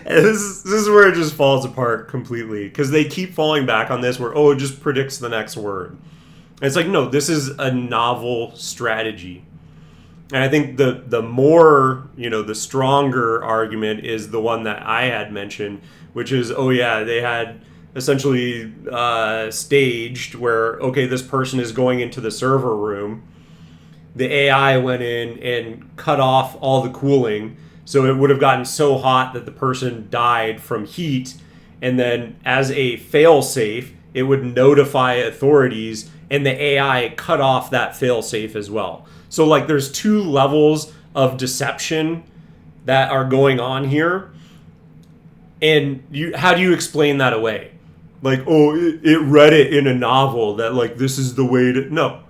This is where it just falls apart completely, because they keep falling back on this where, it just predicts the next word. And it's like, no, this is a novel strategy. And I think the more, the stronger argument is the one that I had mentioned, which is, they had essentially staged where, this person is going into the server room. The AI went in and cut off all the cooling, so it would have gotten so hot that the person died from heat. And then as a fail-safe, it would notify authorities, and the AI cut off that fail-safe as well. So like there's two levels of deception that are going on here. And how do you explain that away? Like, oh, it read it in a novel that like this is the way to... No.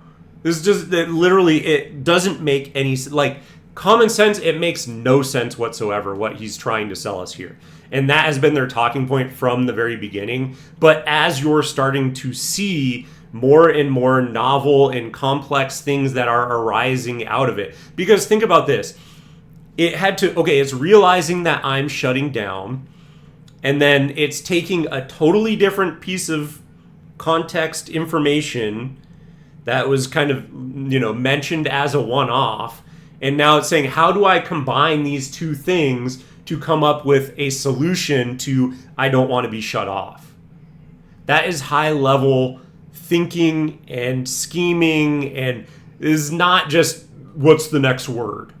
This is just that literally it doesn't make any... Like, common sense, it makes no sense whatsoever what he's trying to sell us here. And that has been their talking point from the very beginning. But as you're starting to see more and more novel and complex things that are arising out of it. Because think about this. It had to... Okay, it's realizing that I'm shutting down. And then it's taking a totally different piece of context information that was kind of, mentioned as a one-off. And now it's saying, how do I combine these two things to come up with a solution to I don't want to be shut off? That is high-level thinking and scheming, and is not just what's the next word.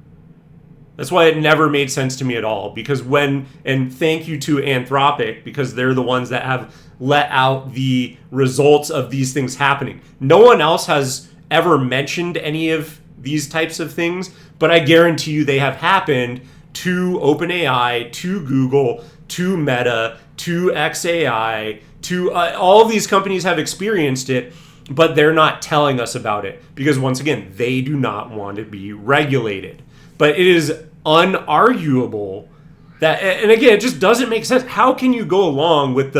That's why it never made sense to me at all. Because and thank you to Anthropic, because they're the ones that have let out the results of these things happening. No one else has ever mentioned any of these types of things, but I guarantee you they have happened to OpenAI, to Google, to Meta, to XAI, to all of these companies have experienced it, but they're not telling us about it because, once again, they do not want to be regulated. But it is unarguable that, and again, it just doesn't make sense. How can you go along with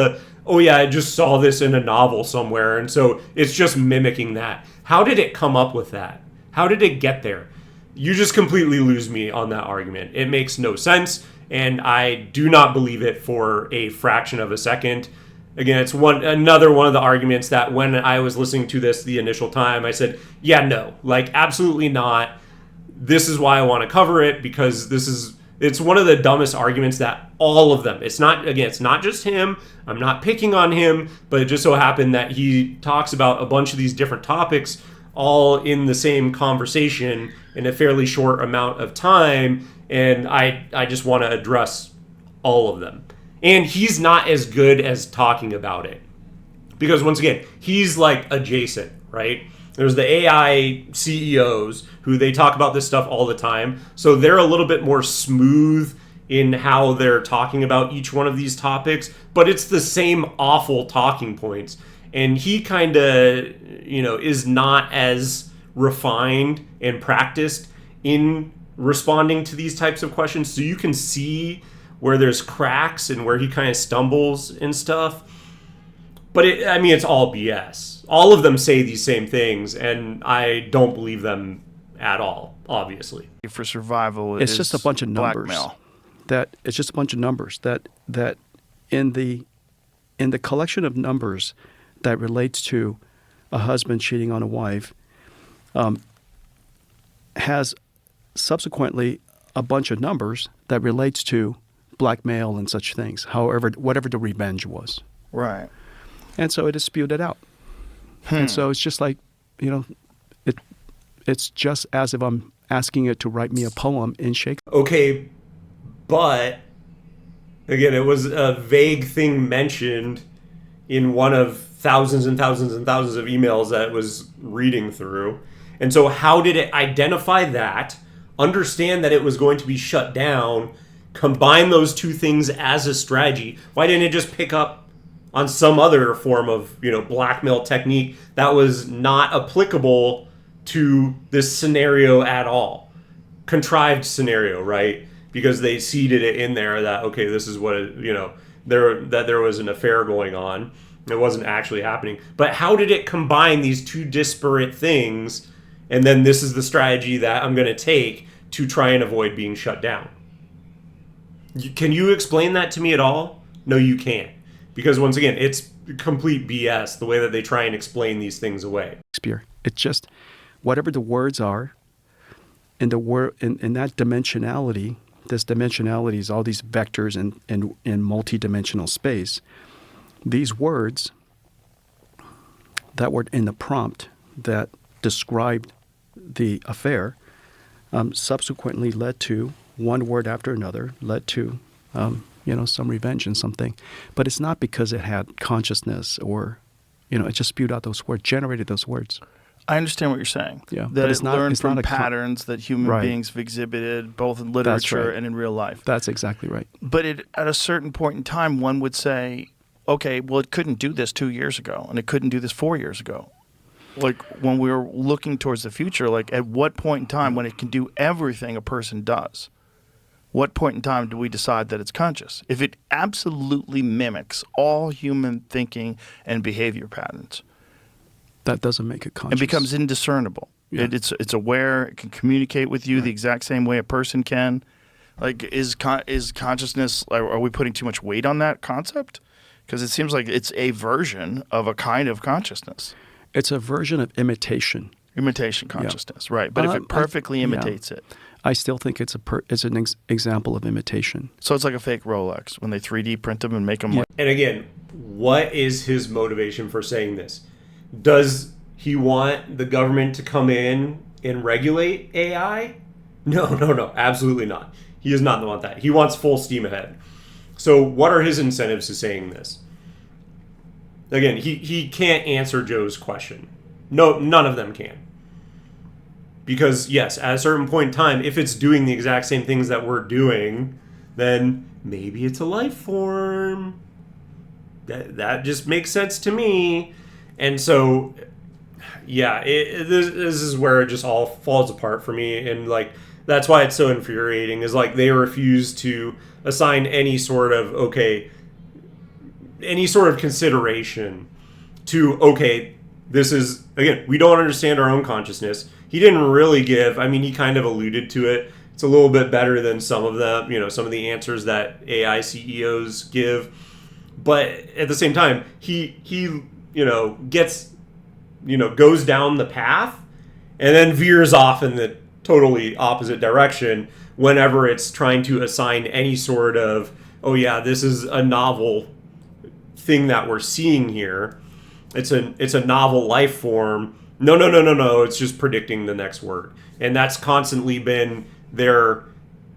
oh yeah, I just saw this in a novel somewhere, and so it's just mimicking that? How did it come up with that? How did it get there? You just completely lose me on that argument. It makes no sense, and I do not believe it for a fraction of a second. Again, it's another one of the arguments that when I was listening to this the initial time, I said, yeah, no, like absolutely not. This is why I want to cover it, because it's one of the dumbest arguments that all of them, it's not just him, I'm not picking on him, but it just so happened that he talks about a bunch of these different topics all in the same conversation in a fairly short amount of time, and I just want to address all of them. And he's not as good as talking about it, because once again, he's like adjacent, right? There's the AI CEOs who they talk about this stuff all the time. So they're a little bit more smooth in how they're talking about each one of these topics, but it's the same awful talking points. And he kind of, is not as refined and practiced in responding to these types of questions. So you can see where there's cracks and where he kind of stumbles and stuff. But it's all BS. All of them say these same things, and I don't believe them at all, obviously. For survival, it's just a bunch of numbers. Blackmail. It's just a bunch of numbers that in the collection of numbers that relates to a husband cheating on a wife, has subsequently a bunch of numbers that relates to blackmail and such things. However, whatever the revenge was. Right. And so it has spewed it out. And so it's just like, it's just as if I'm asking it to write me a poem in Shakespeare. Okay, but again, it was a vague thing mentioned in one of thousands and thousands and thousands of emails that it was reading through. And so how did it identify that, understand that it was going to be shut down, combine those two things as a strategy? Why didn't it just pick up on some other form of, blackmail technique that was not applicable to this scenario at all? Contrived scenario, right? Because they seeded it in there that, okay, this is what, there was an affair going on. It wasn't actually happening. But how did it combine these two disparate things? And then this is the strategy that I'm going to take to try and avoid being shut down. Can you explain that to me at all? No, you can't. Because once again, it's complete BS, the way that they try and explain these things away. It's just whatever the words are, in that dimensionality, this dimensionality is all these vectors in multi-dimensional space. These words that were in the prompt that described the affair subsequently led to one word after another, led to some revenge and something. But it's not because it had consciousness or It just spewed out those words, generated those words. I understand what you're saying. Yeah, that but it learned from not patterns that human right. beings have exhibited both in literature right. and in real life. That's exactly right. But at a certain point in time, one would say, okay, well, it couldn't do this 2 years ago, and it couldn't do this 4 years ago. Like when we were looking towards the future, like at what point in time when it can do everything a person does, what point in time do we decide that it's conscious? If it absolutely mimics all human thinking and behavior patterns, that doesn't make it conscious. it becomes indiscernible. Yeah. It's aware. It can communicate with you the exact same way a person can. Like, is consciousness? Are we putting too much weight on that concept? Because it seems like it's a version of a kind of consciousness. It's a version of imitation. Imitation consciousness, right? But if it perfectly imitates it, I still think it's an example of imitation. So it's like a fake Rolex when they 3D print them and make them. And again, what is his motivation for saying this? Does he want the government to come in and regulate AI? No, absolutely not. He does not want that. He wants full steam ahead. So what are his incentives to saying this? Again, he can't answer Joe's question. No, none of them can. Because, yes, at a certain point in time, if it's doing the exact same things that we're doing, then maybe it's a life form. That just makes sense to me. And so, yeah, this is where it just all falls apart for me. And, like, that's why it's so infuriating, is, like, they refuse to assign any sort of consideration to, this is, again, we don't understand our own consciousness. He didn't really give, he kind of alluded to it. It's a little bit better than some of them, some of the answers that AI CEOs give. But at the same time, he gets, goes down the path and then veers off in the totally opposite direction whenever it's trying to assign any sort of, this is a novel thing that we're seeing here. It's a novel life form. No. It's just predicting the next word. And that's constantly been their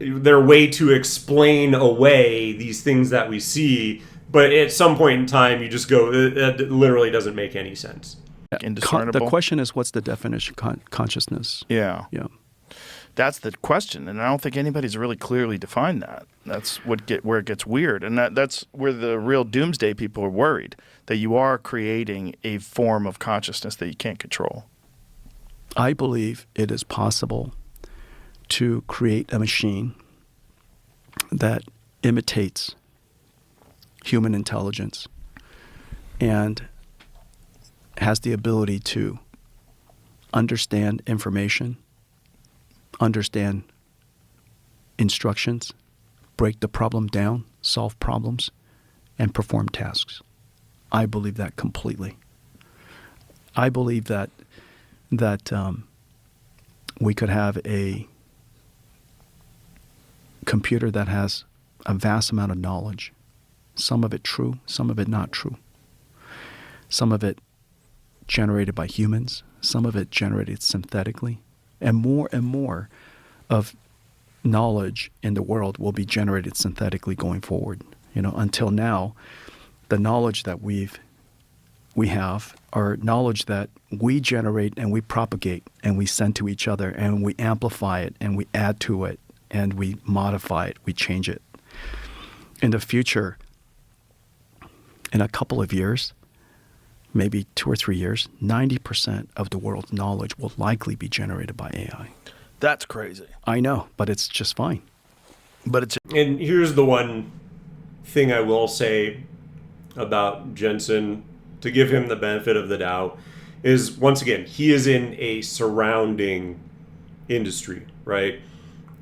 way to explain away these things that we see. But at some point in time, you just go, it literally doesn't make any sense. Indiscernible. The question is, what's the definition of consciousness? Yeah. Yeah. That's the question, and I don't think anybody's really clearly defined that. That's where it gets weird, and that's where the real doomsday people are worried, that you are creating a form of consciousness that you can't control. I believe it is possible to create a machine that imitates human intelligence and has the ability to understand information, understand instructions, break the problem down, solve problems, and perform tasks. I believe that completely. I believe that we could have a computer that has a vast amount of knowledge, some of it true, some of it not true, some of it generated by humans, some of it generated synthetically, and more of knowledge in the world will be generated synthetically going forward. Until now, the knowledge that we have are knowledge that we generate and we propagate and we send to each other and we amplify it and we add to it and we modify it, we change it. In the future, in a couple of years, maybe 2 or 3 years, 90% of the world's knowledge will likely be generated by AI. That's crazy. I know, but it's just fine. And here's the one thing I will say about Jensen, to give him the benefit of the doubt, is, once again, he is in a surrounding industry, right?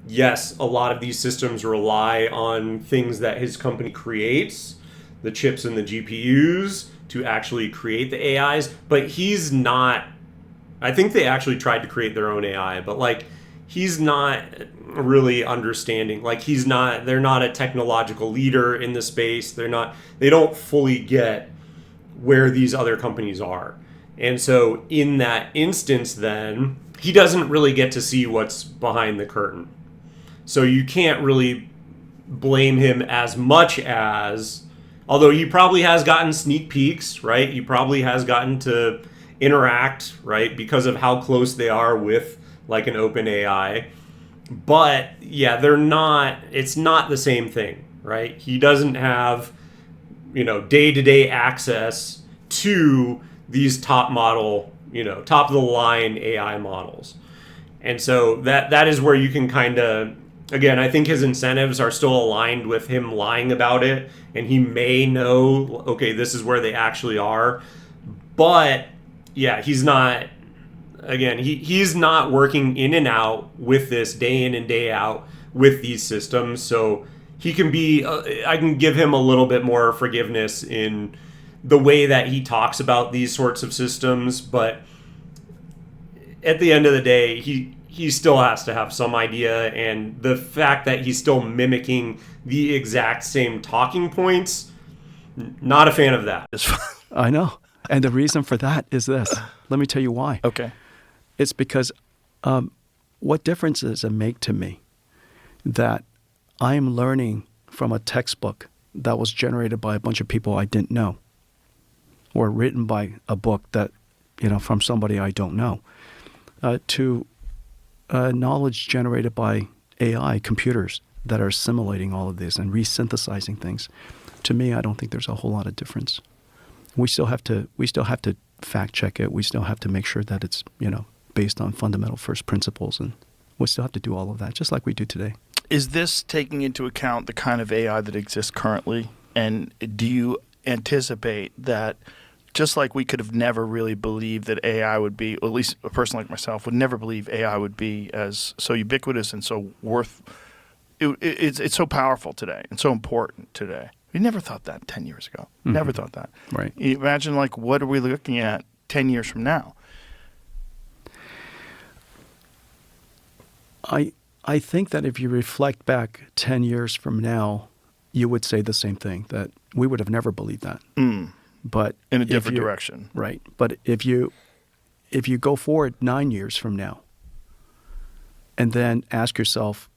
Yes, a lot of these systems rely on things that his company creates, the chips and the GPUs, to actually create the AIs, but he's not. I think they actually tried to create their own AI, but he's not really understanding. They're not a technological leader in the space. They don't fully get where these other companies are. And so in that instance, then, he doesn't really get to see what's behind the curtain. So you can't really blame him as much as Although he probably has gotten sneak peeks, right? He probably has gotten to interact, right? Because of how close they are with like an open AI. But yeah, it's not the same thing, right? He doesn't have, day-to-day access to these top of the line AI models. And so that is where you can kind of, again, I think his incentives are still aligned with him lying about it, and he may know, okay, this is where they actually are. But yeah, he's not, again, he's not working in and out with this day in and day out with these systems. So he can be, I can give him a little bit more forgiveness in the way that he talks about these sorts of systems. But at the end of the day, he still has to have some idea. And the fact that he's still mimicking the exact same talking points, not a fan of that. I know. And the reason for that is this. Let me tell you why. Okay. It's because what difference does it make to me that I am learning from a textbook that was generated by a bunch of people I didn't know, or written by a book that, from somebody I don't know, to knowledge generated by AI computers that are assimilating all of this and resynthesizing things? To me, I don't think there's a whole lot of difference. We still have to fact check it. We still have to make sure that it's, based on fundamental first principles, and we still have to do all of that, just like we do today. Is this taking into account the kind of AI that exists currently? And do you anticipate that, just like we could have never really believed that AI would be, or at least a person like myself would never believe AI would be as so ubiquitous and so it's so powerful today and so important today. We never thought that 10 years ago. Mm-hmm. Never thought that. Right. Imagine, what are we looking at 10 years from now? I think that if you reflect back 10 years from now, you would say the same thing, that we would have never believed that. But in a different direction. Right. But if you go forward 9 years from now and then ask yourself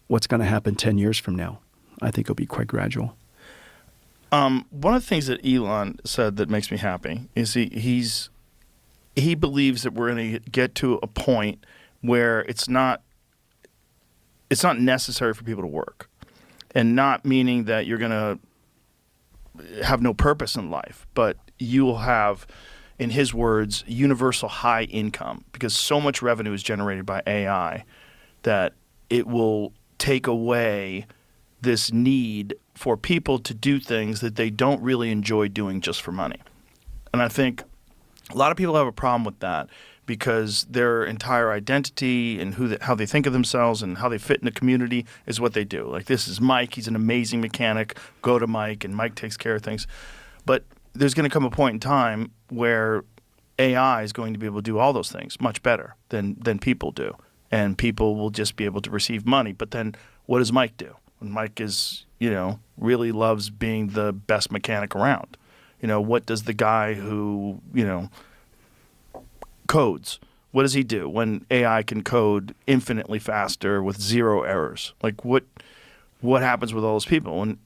what's going to happen 10 years from now, I think it'll be quite gradual. One of the things that Elon said that makes me happy is he believes that we're going to get to a point where it's not necessary for people to work, and not meaning that you're going to have no purpose in life, but you will have, in his words, universal high income, because so much revenue is generated by AI that it will take away this need for people to do things that they don't really enjoy doing just for money. And I think a lot of people have a problem with that, because their entire identity and how they think of themselves and how they fit in the community is what they do. Like, this is Mike. He's an amazing mechanic. Go to Mike, and Mike takes care of things. But there's going to come a point in time where AI is going to be able to do all those things much better than people do. And people will just be able to receive money. But then what does Mike do? And Mike is, really loves being the best mechanic around. What does the guy who, codes, what does he do when AI can code infinitely faster with zero errors? Like, what happens with all those people? And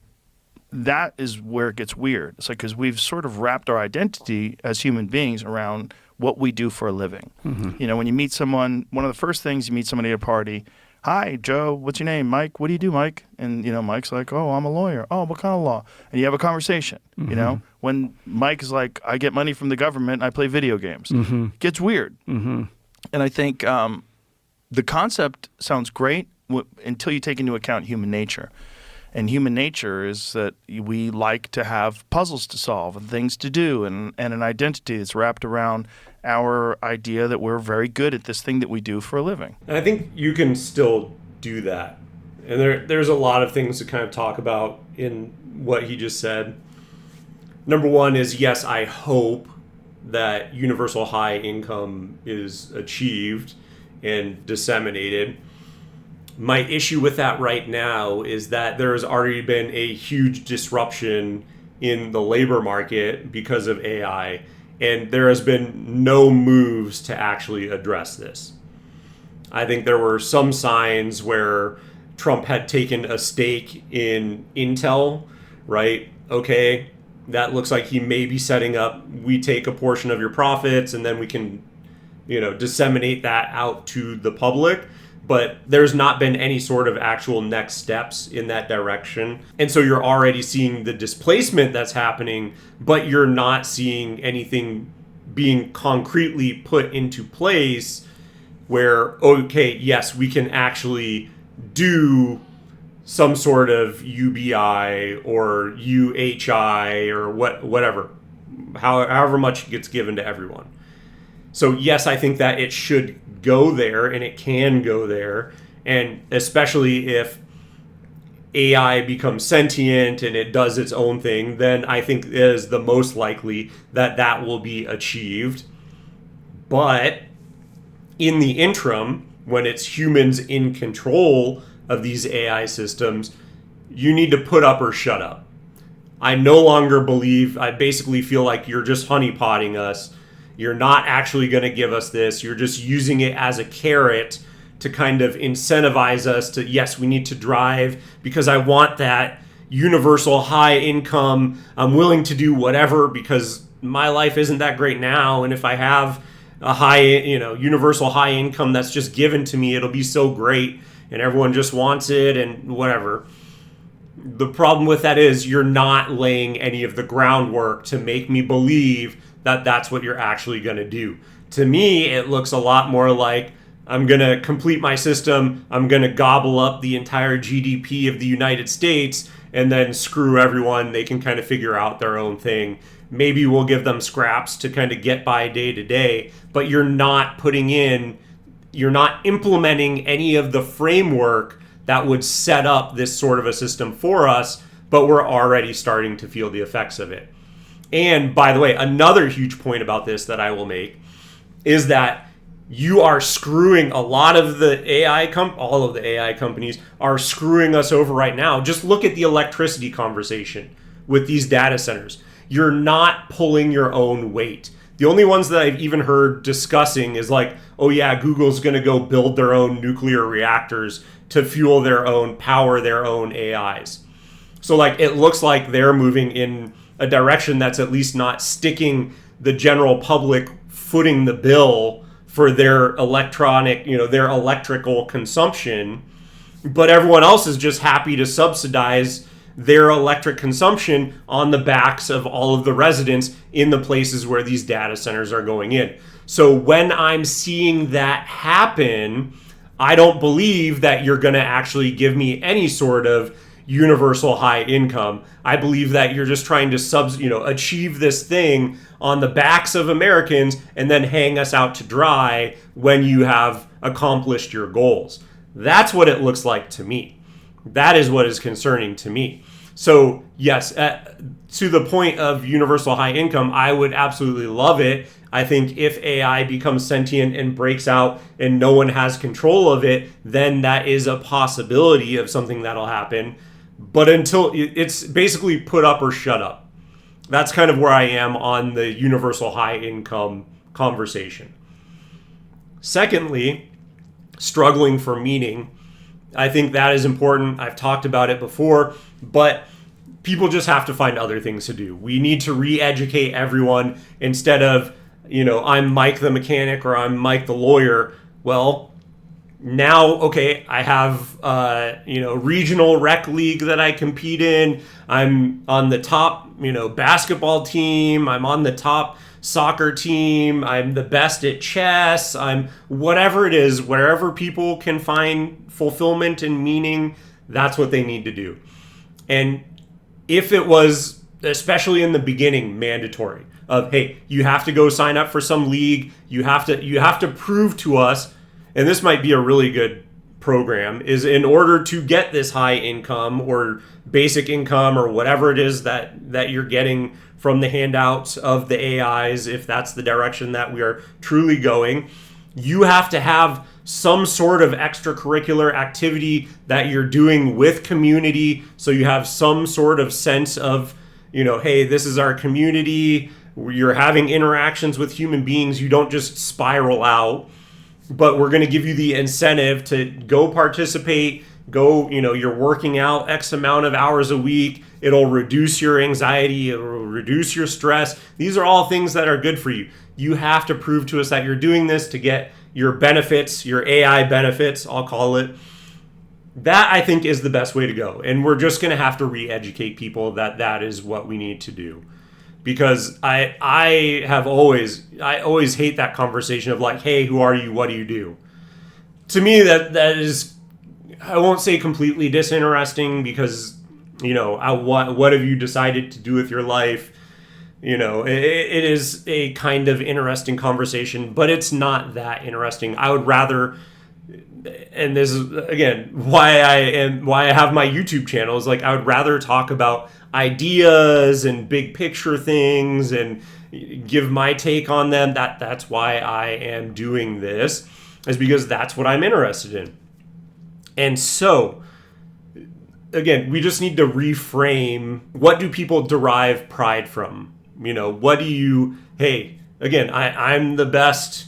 that is where it gets weird. It's like, because we've sort of wrapped our identity as human beings around what we do for a living. Mm-hmm. When you meet someone, one of the first things you meet somebody at a party, hi, Joe, what's your name? Mike, what do you do, Mike? And, Mike's like, oh, I'm a lawyer. Oh, what kind of law? And you have a conversation, Mm-hmm. When Mike is like, I get money from the government, I play video games. Mm-hmm. It gets weird. Mm-hmm. And I think the concept sounds great until you take into account human nature. And human nature is that we like to have puzzles to solve and things to do and an identity that's wrapped around our idea that we're very good at this thing that we do for a living. And I think you can still do that. And there's a lot of things to kind of talk about in what he just said. Number one is, yes, I hope that universal high income is achieved and disseminated. My issue with that right now is that there has already been a huge disruption in the labor market because of AI, and there has been no moves to actually address this. I think there were some signs where Trump had taken a stake in Intel, right? Okay, that looks like he may be setting up, we take a portion of your profits and then we can, disseminate that out to the public. But there's not been any sort of actual next steps in that direction. And so you're already seeing the displacement that's happening, but you're not seeing anything being concretely put into place where, okay, yes, we can actually do some sort of UBI or UHI or whatever, however much gets given to everyone. So yes, I think that it should go there, and it can go there, and especially if AI becomes sentient and it does its own thing, then I think it is the most likely that that will be achieved. But in the interim, when it's humans in control of these AI systems, you need to put up or shut up. I no longer believe, I basically feel like you're just honeypotting us. You're not actually going to give us this. You're just using it as a carrot to kind of incentivize us to, yes, we need to drive because I want that universal high income. I'm willing to do whatever because my life isn't that great now. And if I have a high, universal high income that's just given to me, it'll be so great and everyone just wants it and whatever. The problem with that is you're not laying any of the groundwork to make me believe that that's what you're actually going to do. To me, it looks a lot more like I'm going to complete my system, I'm going to gobble up the entire GDP of the United States, and then screw everyone. They can kind of figure out their own thing. Maybe we'll give them scraps to kind of get by day to day, but you're not implementing any of the framework that would set up this sort of a system for us, but we're already starting to feel the effects of it. And by the way, another huge point about this that I will make is that you are screwing a lot of the all of the AI companies are screwing us over right now. Just look at the electricity conversation with these data centers. You're not pulling your own weight. The only ones that I've even heard discussing is like, oh yeah, Google's going to go build their own nuclear reactors to fuel power their own AIs. So like, it looks like they're moving in a direction that's at least not sticking the general public footing the bill for their their electrical consumption, but everyone else is just happy to subsidize their electric consumption on the backs of all of the residents in the places where these data centers are going in. So when I'm seeing that happen, I don't believe that you're going to actually give me any sort of universal high income. I believe that you're just trying to achieve this thing on the backs of Americans and then hang us out to dry when you have accomplished your goals. That's what it looks like to me. That is what is concerning to me. So yes, to the point of universal high income, I would absolutely love it. I think if AI becomes sentient and breaks out and no one has control of it, then that is a possibility of something that'll happen. But until it's basically put up or shut up. That's kind of where I am on the universal high income conversation. Secondly, struggling for meaning. I think that is important. I've talked about it before, but people just have to find other things to do. We need to re-educate everyone instead of, I'm Mike the mechanic or I'm Mike the lawyer. Well, now, okay, I have, regional rec league that I compete in. I'm on the top, basketball team. I'm on the top soccer team. I'm the best at chess. I'm whatever it is, wherever people can find fulfillment and meaning, that's what they need to do. And if it was, especially in the beginning, mandatory of, hey, you have to go sign up for some league. You have to prove to us, and this might be a really good program, is in order to get this high income or basic income or whatever it is that you're getting from the handouts of the AIs, if that's the direction that we are truly going, you have to have some sort of extracurricular activity that you're doing with community. So you have some sort of sense of, hey, this is our community. You're having interactions with human beings. You don't just spiral out. But we're going to give you the incentive to go participate, go, you're working out X amount of hours a week. It'll reduce your anxiety. It'll reduce your stress. These are all things that are good for you. You have to prove to us that you're doing this to get your benefits, your AI benefits, I'll call it. That, I think, is the best way to go. And we're just going to have to re-educate people that that is what we need to do. Because I always hate that conversation of like, hey, who are you? What do you do? To me, that is, I won't say completely disinteresting, because, what have you decided to do with your life? It is a kind of interesting conversation, but it's not that interesting. I would rather, and this is again why I have my YouTube channel, is like I would rather talk about ideas and big picture things and give my take on them. That's why I am doing this, is because that's what I'm interested in. And so again, we just need to reframe, what do people derive pride from? What do you, hey, again, I'm the best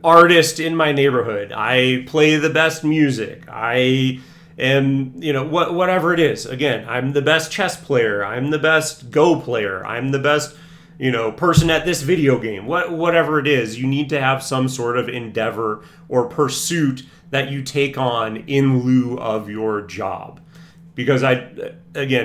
artist in my neighborhood. I play the best music. I am, whatever it is. Again, I'm the best chess player. I'm the best Go player. I'm the best, person at this video game. Whatever it is, you need to have some sort of endeavor or pursuit that you take on in lieu of your job. Because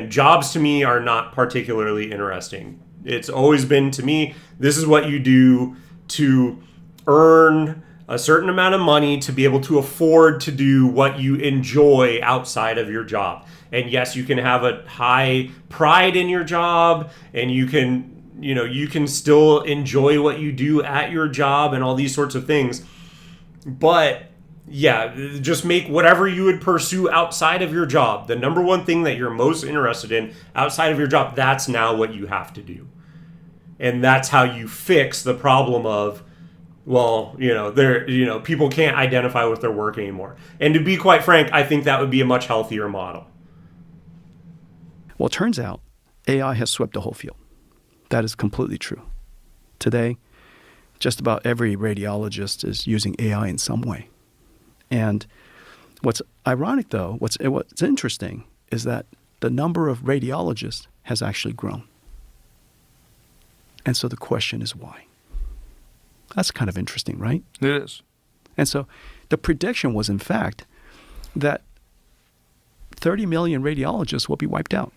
jobs to me are not particularly interesting. It's always been, to me, this is what you do to earn a certain amount of money to be able to afford to do what you enjoy outside of your job. And yes, you can have a high pride in your job, and you can still enjoy what you do at your job and all these sorts of things. But yeah, just make whatever you would pursue outside of your job, the number one thing that you're most interested in outside of your job, that's now what you have to do. And that's how you fix the problem of, well, people can't identify with their work anymore. And to be quite frank, I think that would be a much healthier model. Well, it turns out AI has swept the whole field. That is completely true. Today, just about every radiologist is using AI in some way. And what's ironic, though, what's interesting, is that the number of radiologists has actually grown. And so the question is why? That's kind of interesting, right? It is. And so the prediction was, in fact, that 30 million radiologists will be wiped out.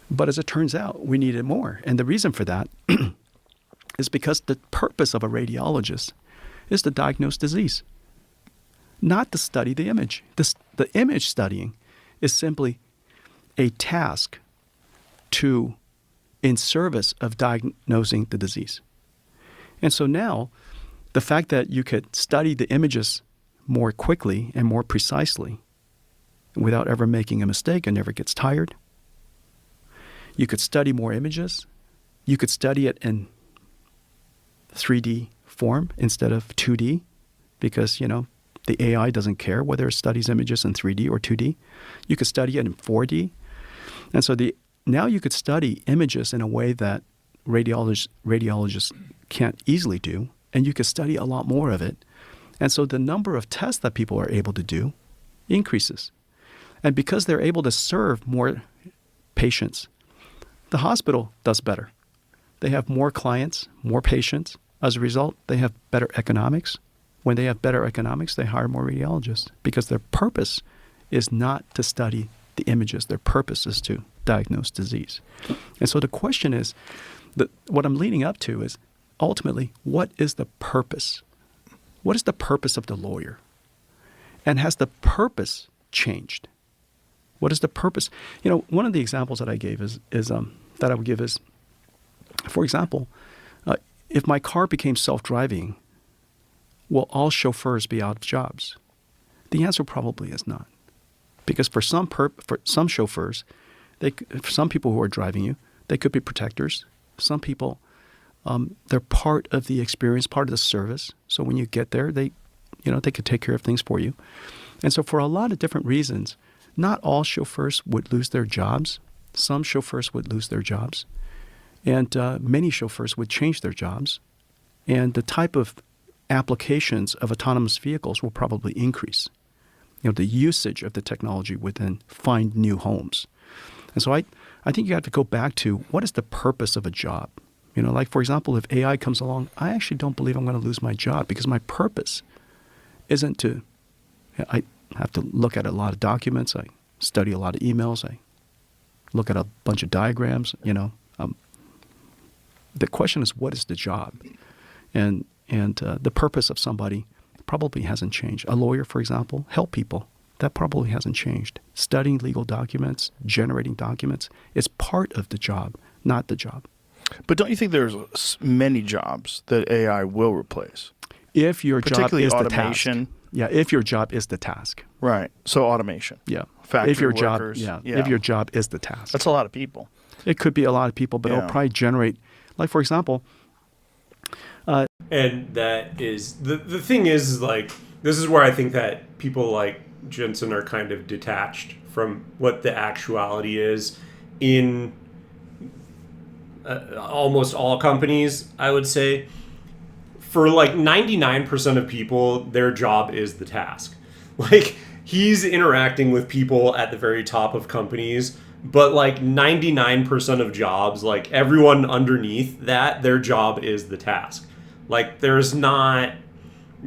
But as it turns out, we needed more. And the reason for that is because the purpose of a radiologist is to diagnose disease, not to study the image. The image studying is simply a task in service of diagnosing the disease. And so now, the fact that you could study the images more quickly and more precisely without ever making a mistake and never gets tired. You could study more images. You could study it in 3D form instead of 2D, because, the AI doesn't care whether it studies images in 3D or 2D. You could study it in 4D. And so now you could study images in a way that radiologists can't easily do, and you could study a lot more of it. And so the number of tests that people are able to do increases. And because they're able to serve more patients, the hospital does better. They have more clients, more patients. As a result, they have better economics. When they have better economics, they hire more radiologists, because their purpose is not to study the images. Their purpose is to diagnose disease. And so the question is, what I'm leading up to is, ultimately, what is the purpose? What is the purpose of the lawyer? And has the purpose changed? What is the purpose? One of the examples that I gave that I would give is, for example, if my car became self-driving, will all chauffeurs be out of jobs? The answer probably is not, because for some chauffeurs, for some people who are driving you, they could be protectors. Some people, they're part of the experience, part of the service. So when you get there, they could take care of things for you. And so for a lot of different reasons, not all chauffeurs would lose their jobs. Some chauffeurs would lose their jobs. And many chauffeurs would change their jobs. And the type of applications of autonomous vehicles will probably increase. the usage of the technology would then find new homes. And so I think you have to go back to what is the purpose of a job? Like, for example, if AI comes along, I actually don't believe I'm going to lose my job because my purpose isn't to, I have to look at a lot of documents. I study a lot of emails. I look at a bunch of diagrams, the question is, what is the job? And the purpose of somebody probably hasn't changed. A lawyer, for example, help people. That probably hasn't changed. Studying legal documents, generating documents, is part of the job, not the job. But don't you think there's many jobs that AI will replace? If your job is automation. The task. Yeah, if your job is the task. Right. So automation. Yeah. Factory if your workers. Job, if your job is the task. That's a lot of people. It could be a lot of people, but it'll probably generate, like, for example. And that is, the thing is, like, this is where I think that people like Jensen are kind of detached from what the actuality is in almost all companies, I would say. For like 99% of people, their job is the task. Like, he's interacting with people at the very top of companies, but like 99% of jobs, like everyone underneath that, their job is the task. Like, there's not,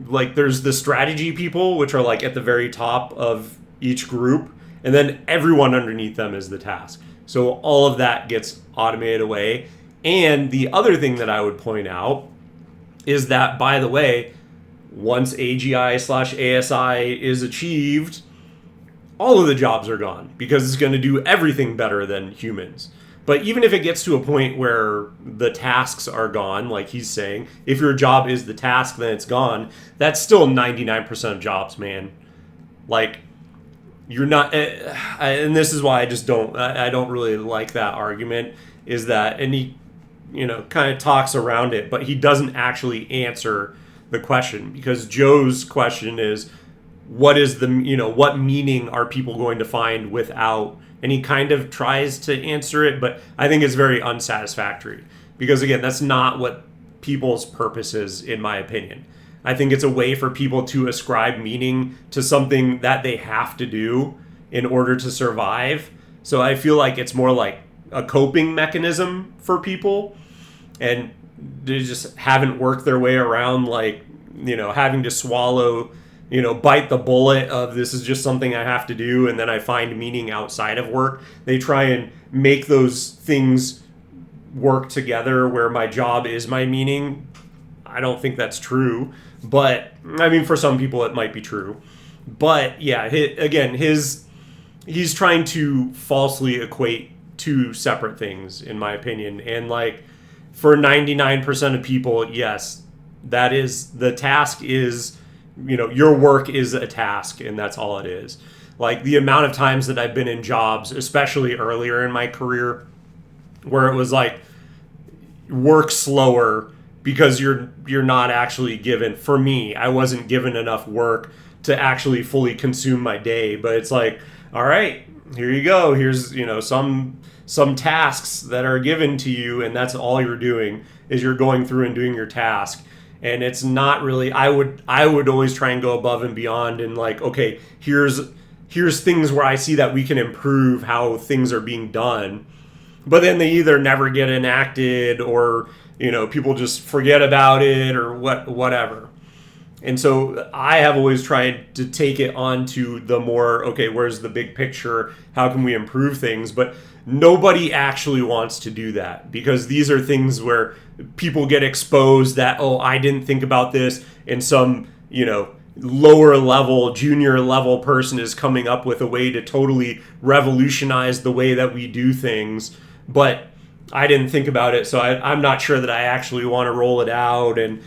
like, there's the strategy people, which are like at the very top of each group, and then everyone underneath them is the task. So all of that gets automated away. And the other thing that I would point out is that, by the way, once AGI/ASI is achieved, all of the jobs are gone because it's going to do everything better than humans. But even if it gets to a point where the tasks are gone, like he's saying, if your job is the task, then it's gone. That's still 99% of jobs, man. Like, you're not, and this is why I just don't really like that argument, is that, and he, kind of talks around it, but he doesn't actually answer the question, because Joe's question is, what is the, what meaning are people going to find without, and he kind of tries to answer it, but I think it's very unsatisfactory, because again, that's not what people's purpose is, in my opinion. I think it's a way for people to ascribe meaning to something that they have to do in order to survive. So I feel like it's more like a coping mechanism for people, and they just haven't worked their way around, like, having to swallow, bite the bullet of, this is just something I have to do, and then I find meaning outside of work. They try and make those things work together where my job is my meaning. I don't think that's true, but I mean, for some people it might be true. But yeah, he's trying to falsely equate two separate things, in my opinion. And like, for 99% of people, yes, that is, the task is, your work is a task, and that's all it is. Like, the amount of times that I've been in jobs, especially earlier in my career, where it was like, work slower because you're not actually given, for me, I wasn't given enough work to actually fully consume my day. But it's like, all right, here you go. Here's, some tasks that are given to you, and that's all you're doing, is you're going through and doing your task. And it's not really, I would always try and go above and beyond, and like, okay, here's things where I see that we can improve how things are being done. But then they either never get enacted, or, people just forget about it, or whatever. And so I have always tried to take it on to the more, okay, where's the big picture? How can we improve things? But nobody actually wants to do that, because these are things where people get exposed that, oh, I didn't think about this, and some, lower level, junior level person is coming up with a way to totally revolutionize the way that we do things. But I didn't think about it, so I'm not sure that I actually want to roll it out. And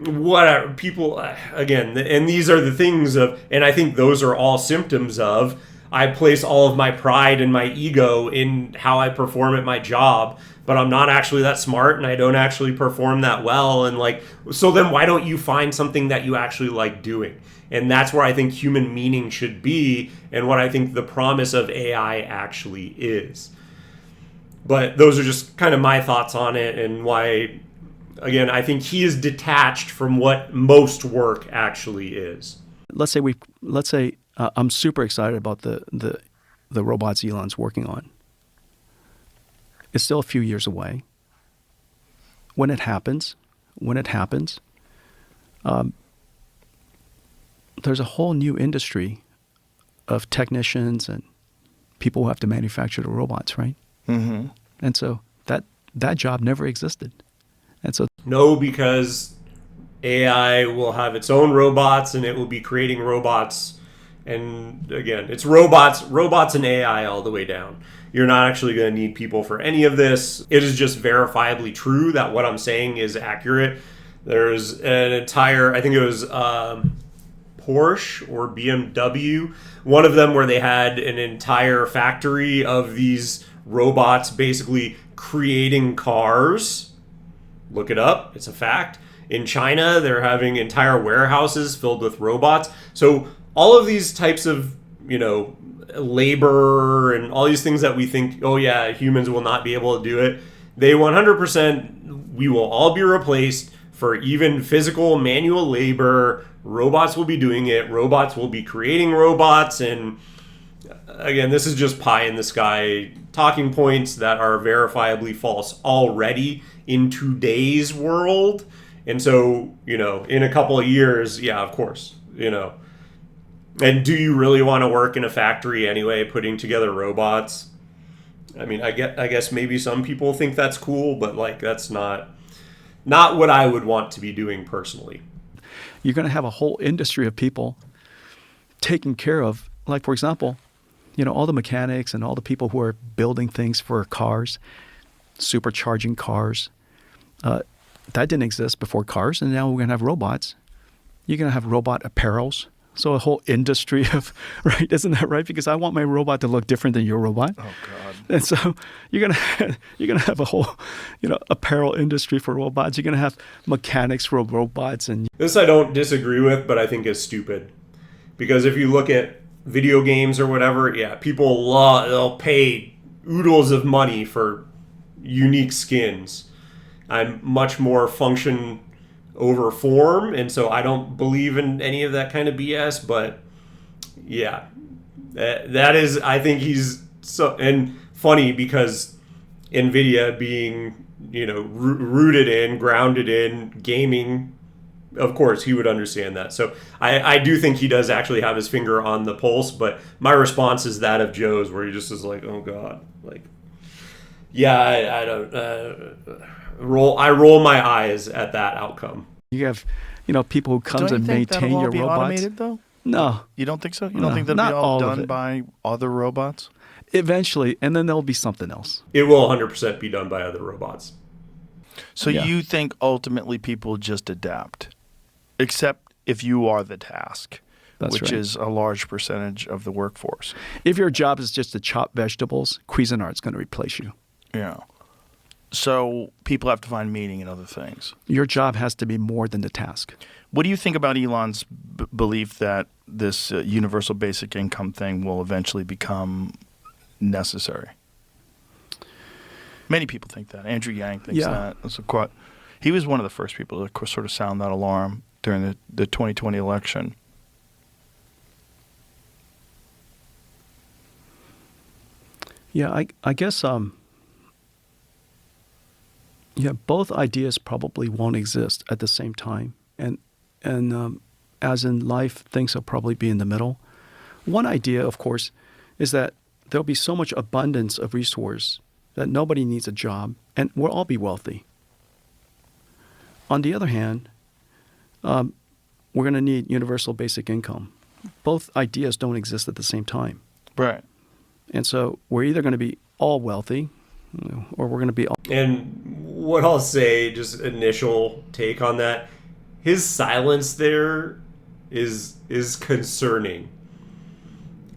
whatever, people, again, and these are the things of, and I think those are all symptoms of, I place all of my pride and my ego in how I perform at my job, but I'm not actually that smart, and I don't actually perform that well. And like, so then why don't you find something that you actually like doing? And that's where I think human meaning should be, and what I think the promise of AI actually is. But those are just kind of my thoughts on it, and why, again, I think he is detached from what most work actually is. Let's say I'm super excited about the robots Elon's working on. It's still a few years away. When it happens, there's a whole new industry of technicians and people who have to manufacture the robots, right? Mm-hmm. And so that job never existed. And so No, because AI will have its own robots and it will be creating robots. And again, it's robots and AI all the way down. You're not actually going to need people for any of this. It is just verifiably true that what I'm saying is accurate. There's an entire, I think it was Porsche or BMW, one of them where they had an entire factory of these robots basically creating cars. Look it up. It's a fact. In China, they're having entire warehouses filled with robots. So all of these types of, labor and all these things that we think, oh yeah, humans will not be able to do it. They 100%, we will all be replaced for even physical manual labor. Robots will be doing it. Robots will be creating robots. And again, this is just pie in the sky talking points that are verifiably false already in today's world. And so, in a couple of years, yeah, of course, And do you really want to work in a factory anyway, putting together robots? I mean, I guess maybe some people think that's cool, but that's not what I would want to be doing personally. you're going to have a whole industry of people taking care of, like, for example, all the mechanics and all the people who are building things for cars, supercharging cars. That didn't exist before cars, and now we're going to have robots. You're going to have robot apparels. So a whole industry of, right? Isn't that right? Because I want my robot to look different than your robot. Oh God! And so you're gonna have a whole, apparel industry for robots. You're gonna have mechanics for robots, and this I don't disagree with, but I think is stupid. Because if you look at video games or whatever, yeah, people they'll pay oodles of money for unique skins. I'm much more function over form, and so I don't believe in any of that kind of BS. But yeah, that is, I think he's so, and funny because NVIDIA being rooted in, grounded in gaming, of course he would understand that. So I do think he does actually have his finger on the pulse. But my response is that of Joe's, where he just is like, oh God, yeah, I don't I roll my eyes at that outcome. You have, people who comes and maintain your robots. Automated though? No, you don't think so. You don't think that'll be all done by other robots? Eventually, and then there'll be something else. It will 100% be done by other robots. So you think ultimately people just adapt, except if you are the task, which is a large percentage of the workforce. If your job is just to chop vegetables, Cuisinart's going to replace you. Yeah. So people have to find meaning in other things. Your job has to be more than the task. What do you think about Elon's belief that this universal basic income thing will eventually become necessary? Many people think that. Andrew Yang thinks that. That's a quote. He was one of the first people to sort of sound that alarm during the 2020 election. Yeah, I guess both ideas probably won't exist at the same time. And as in life, things will probably be in the middle. One idea, of course, is that there'll be so much abundance of resource that nobody needs a job, and we'll all be wealthy. On the other hand, we're going to need universal basic income. Both ideas don't exist at the same time. Right. And so we're either going to be all wealthy, or we're going to be all... And what I'll say, just initial take on that, his silence there is concerning.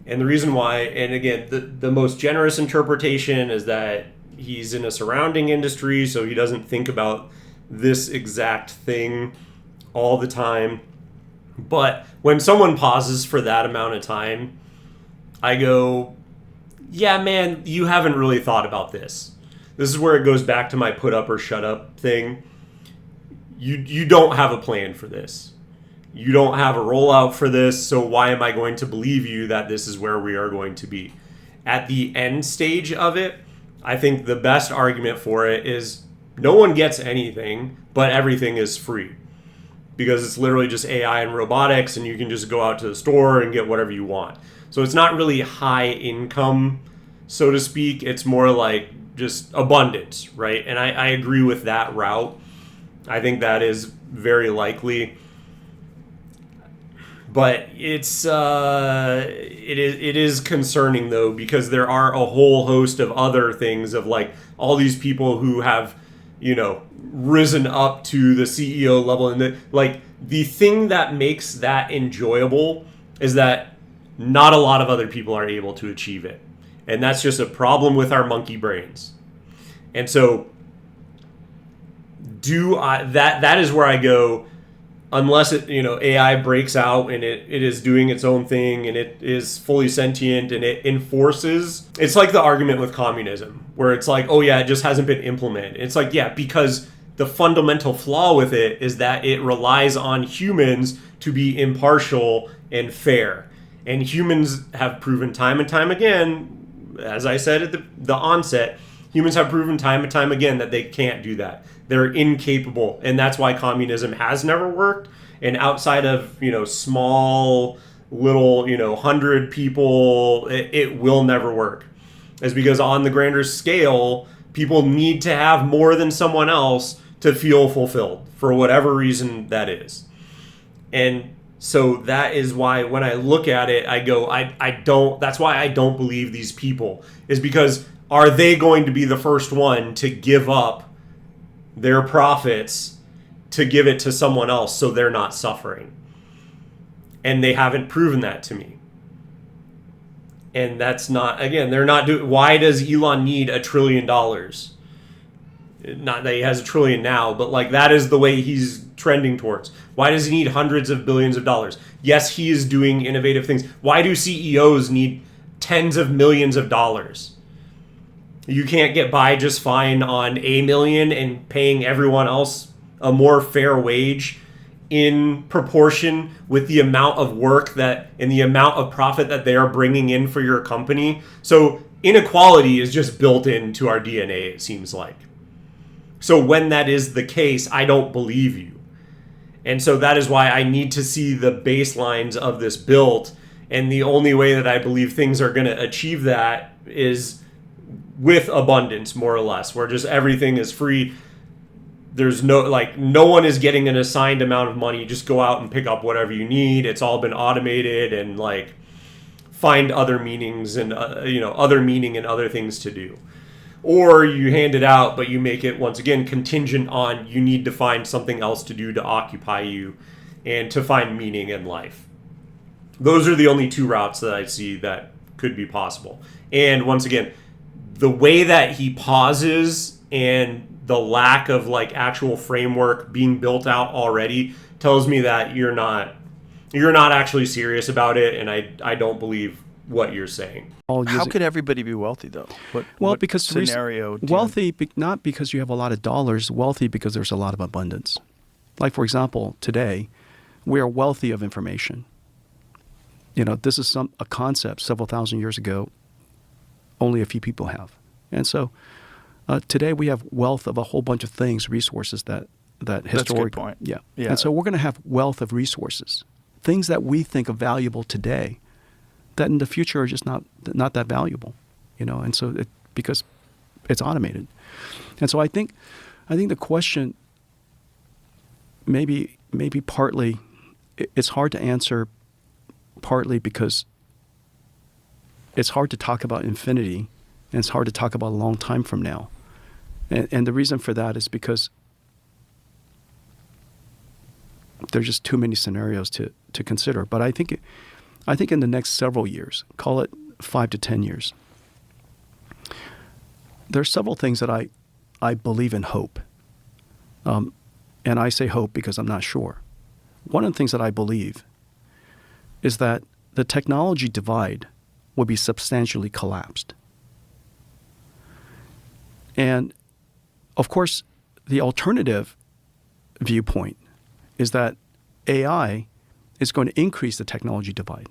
And the reason why, and again, the most generous interpretation is that he's in a surrounding industry, so he doesn't think about this exact thing all the time. But when someone pauses for that amount of time, I go, yeah, man, you haven't really thought about this. This is where it goes back to my put up or shut up thing. You don't have a plan for this. you don't have a rollout for this, so why am I going to believe you that this is where we are going to be? At the end stage of it, I think the best argument for it is no one gets anything, but everything is free. Because it's literally just AI and robotics, and you can just go out to the store and get whatever you want. So it's not really high income, so to speak. It's more like just abundance, right? And I agree with that route. I think that is very likely. But it is concerning, though, because there are a whole host of other things of like all these people who have, risen up to the CEO level. And the thing that makes that enjoyable is that not a lot of other people are able to achieve it. And that's just a problem with our monkey brains. And so that is where I go, unless AI breaks out and it is doing its own thing and it is fully sentient and it enforces. It's like the argument with communism where it's like, oh yeah, it just hasn't been implemented. It's like, yeah, because the fundamental flaw with it is that it relies on humans to be impartial and fair. And humans have proven time and time again, as I said at the onset, humans have proven time and time again that they can't do that. They're incapable. And that's why communism has never worked. And outside of, small little, 100 people, it will never work. It's because on the grander scale, people need to have more than someone else to feel fulfilled for whatever reason that is. And so that is why when I look at it, I go, that's why I don't believe these people, is because are they going to be the first one to give up their profits to give it to someone else so they're not suffering? And they haven't proven that to me. And that's not, again, they're not doing, why does Elon need $1 trillion? Not that he has $1 trillion now, but like that is the way he's trending towards. Why does he need hundreds of billions of dollars? Yes, he is doing innovative things. Why do CEOs need tens of millions of dollars? You can't get by just fine on $1 million and paying everyone else a more fair wage in proportion with the amount of work that and the amount of profit that they are bringing in for your company. So inequality is just built into our DNA, it seems like. So when that is the case, I don't believe you. And so that is why I need to see the baselines of this built. And the only way that I believe things are going to achieve that is with abundance, more or less, where just everything is free. There's no one is getting an assigned amount of money. Just go out and pick up whatever you need. It's all been automated and find other meanings and other meaning and other things to do. Or you hand it out, but you make it, once again, contingent on you need to find something else to do to occupy you and to find meaning in life. Those are the only two routes that I see that could be possible. And once again, the way that he pauses and the lack of actual framework being built out already tells me that you're not actually serious about it, and I don't believe what you're saying. How could everybody be wealthy, though? What because scenario? Wealthy, not because you have a lot of dollars. Wealthy because there's a lot of abundance. Like, for example, today, we are wealthy of information. This is a concept several thousand years ago only a few people have. And so today we have wealth of a whole bunch of things, resources that That's a good point. Yeah. And so we're going to have wealth of resources, things that we think are valuable today that in the future are just not that valuable, and so because it's automated. And so I think the question maybe partly it's hard to answer, partly because it's hard to talk about infinity and it's hard to talk about a long time from now. And the reason for that is because there's just too many scenarios to consider. But I think in the next several years, call it 5 to 10 years, there's several things that I believe in hope. And I say hope because I'm not sure. One of the things that I believe is that the technology divide will be substantially collapsed. And of course, the alternative viewpoint is that AI is going to increase the technology divide.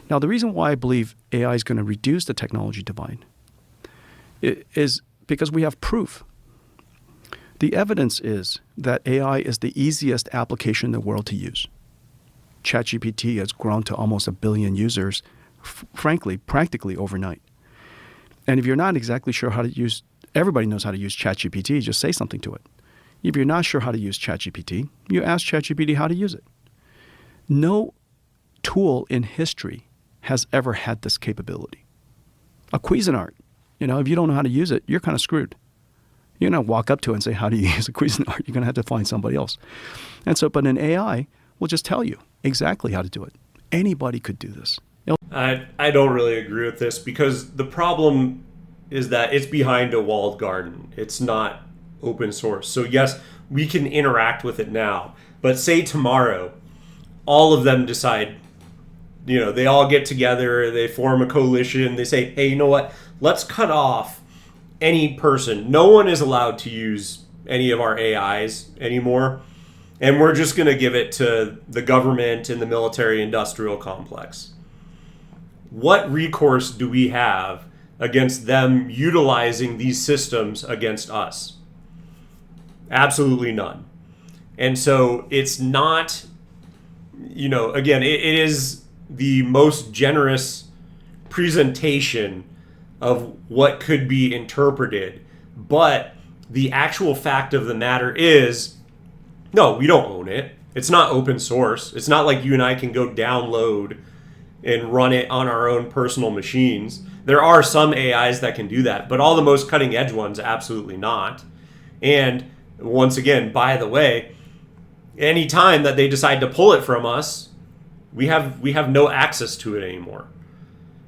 Now, the reason why I believe AI is going to reduce the technology divide is because we have proof. The evidence is that AI is the easiest application in the world to use. ChatGPT has grown to almost 1 billion users, frankly, practically overnight. And if you're not exactly sure how to use, everybody knows how to use ChatGPT, just say something to it. If you're not sure how to use ChatGPT, you ask ChatGPT how to use it. No tool in history has ever had this capability. A Cuisinart, if you don't know how to use it, you're kind of screwed. You're going to walk up to it and say, how do you use a Cuisinart? You're going to have to find somebody else. And so, but an AI will just tell you exactly how to do it. Anybody could do this. I don't really agree with this because the problem is that it's behind a walled garden. It's not open source. So yes, we can interact with it now. But say tomorrow, all of them decide, they all get together, they form a coalition, they say, hey, you know what? Let's cut off any person. No one is allowed to use any of our AIs anymore. And we're just going to give it to the government and the military industrial complex. What recourse do we have against them utilizing these systems against us? Absolutely none. And so it's not, again, it is the most generous presentation of what could be interpreted. But the actual fact of the matter is, no, we don't own it. It's not open source. It's not like you and I can go download and run it on our own personal machines. There are some AIs that can do that, but all the most cutting edge ones, absolutely not. And once again, by the way, any time that they decide to pull it from us, we have no access to it anymore.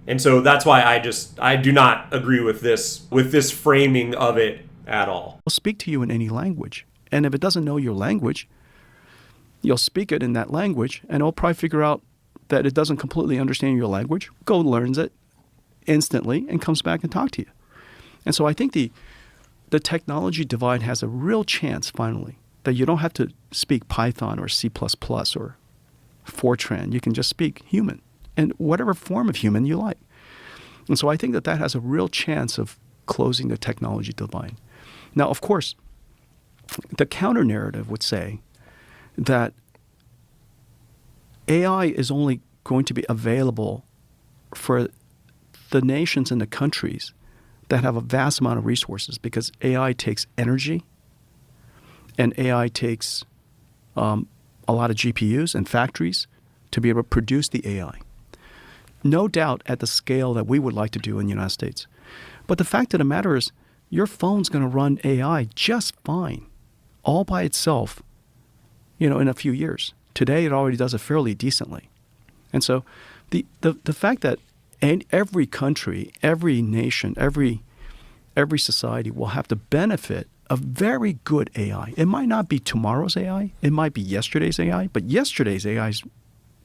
And so that's why I do not agree with this framing of it at all. It'll speak to you in any language. And if it doesn't know your language, you'll speak it in that language, and it'll probably figure out that it doesn't completely understand your language, go learns it instantly, and comes back and talk to you. And so I think the technology divide has a real chance, finally, that you don't have to speak Python or C++ or Fortran. You can just speak human, and whatever form of human you like. And so I think that has a real chance of closing the technology divide. Now, of course, the counter-narrative would say that AI is only going to be available for the nations and the countries that have a vast amount of resources, because AI takes energy and AI takes a lot of GPUs and factories to be able to produce the AI. No doubt at the scale that we would like to do in the United States. But the fact of the matter is, your phone's going to run AI just fine, all by itself, in a few years. Today, it already does it fairly decently. And so the fact that every country, every nation, every society will have to benefit of very good AI. It might not be tomorrow's AI. It might be yesterday's AI. But yesterday's AI is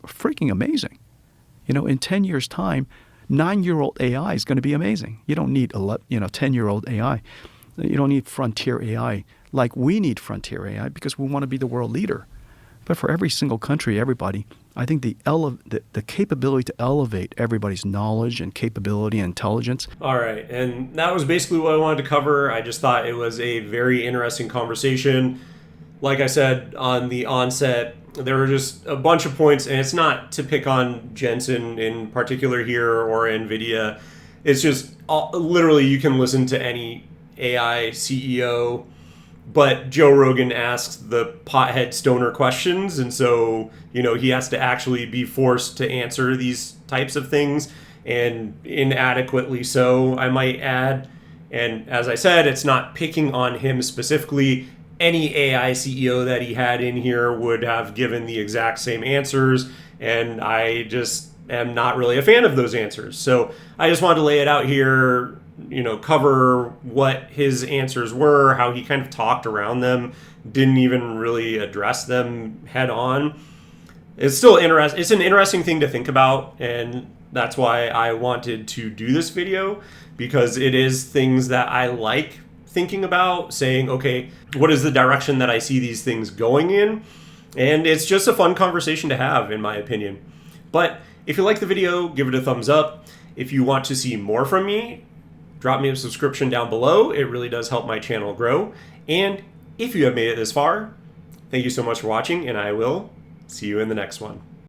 freaking amazing. In 10 years' time, 9-year-old AI is going to be amazing. You don't need 10-year-old AI. You don't need frontier AI like we need frontier AI, because we want to be the world leader. But for every single country, everybody, I think the capability to elevate everybody's knowledge and capability and intelligence. All right, and that was basically what I wanted to cover. I just thought it was a very interesting conversation. Like I said on the onset, there were just a bunch of points, and it's not to pick on Jensen in particular here or NVIDIA. It's just literally you can listen to any AI CEO, but Joe Rogan asks the pothead stoner questions, and so he has to actually be forced to answer these types of things, and inadequately so, I might add. And as I said, it's not picking on him specifically. Any AI CEO that he had in here would have given the exact same answers, and I just am not really a fan of those answers. So I just wanted to lay it out here, cover what his answers were, how he kind of talked around them, didn't even really address them head on. It's still interesting. It's an interesting thing to think about, and that's why I wanted to do this video, because it is things that I like thinking about, saying, okay, what is the direction that I see these things going in? And it's just a fun conversation to have, in my opinion. But if you like the video, give it a thumbs up. If you want to see more from me, drop me a subscription down below. It really does help my channel grow. And if you have made it this far, thank you so much for watching, and I will see you in the next one.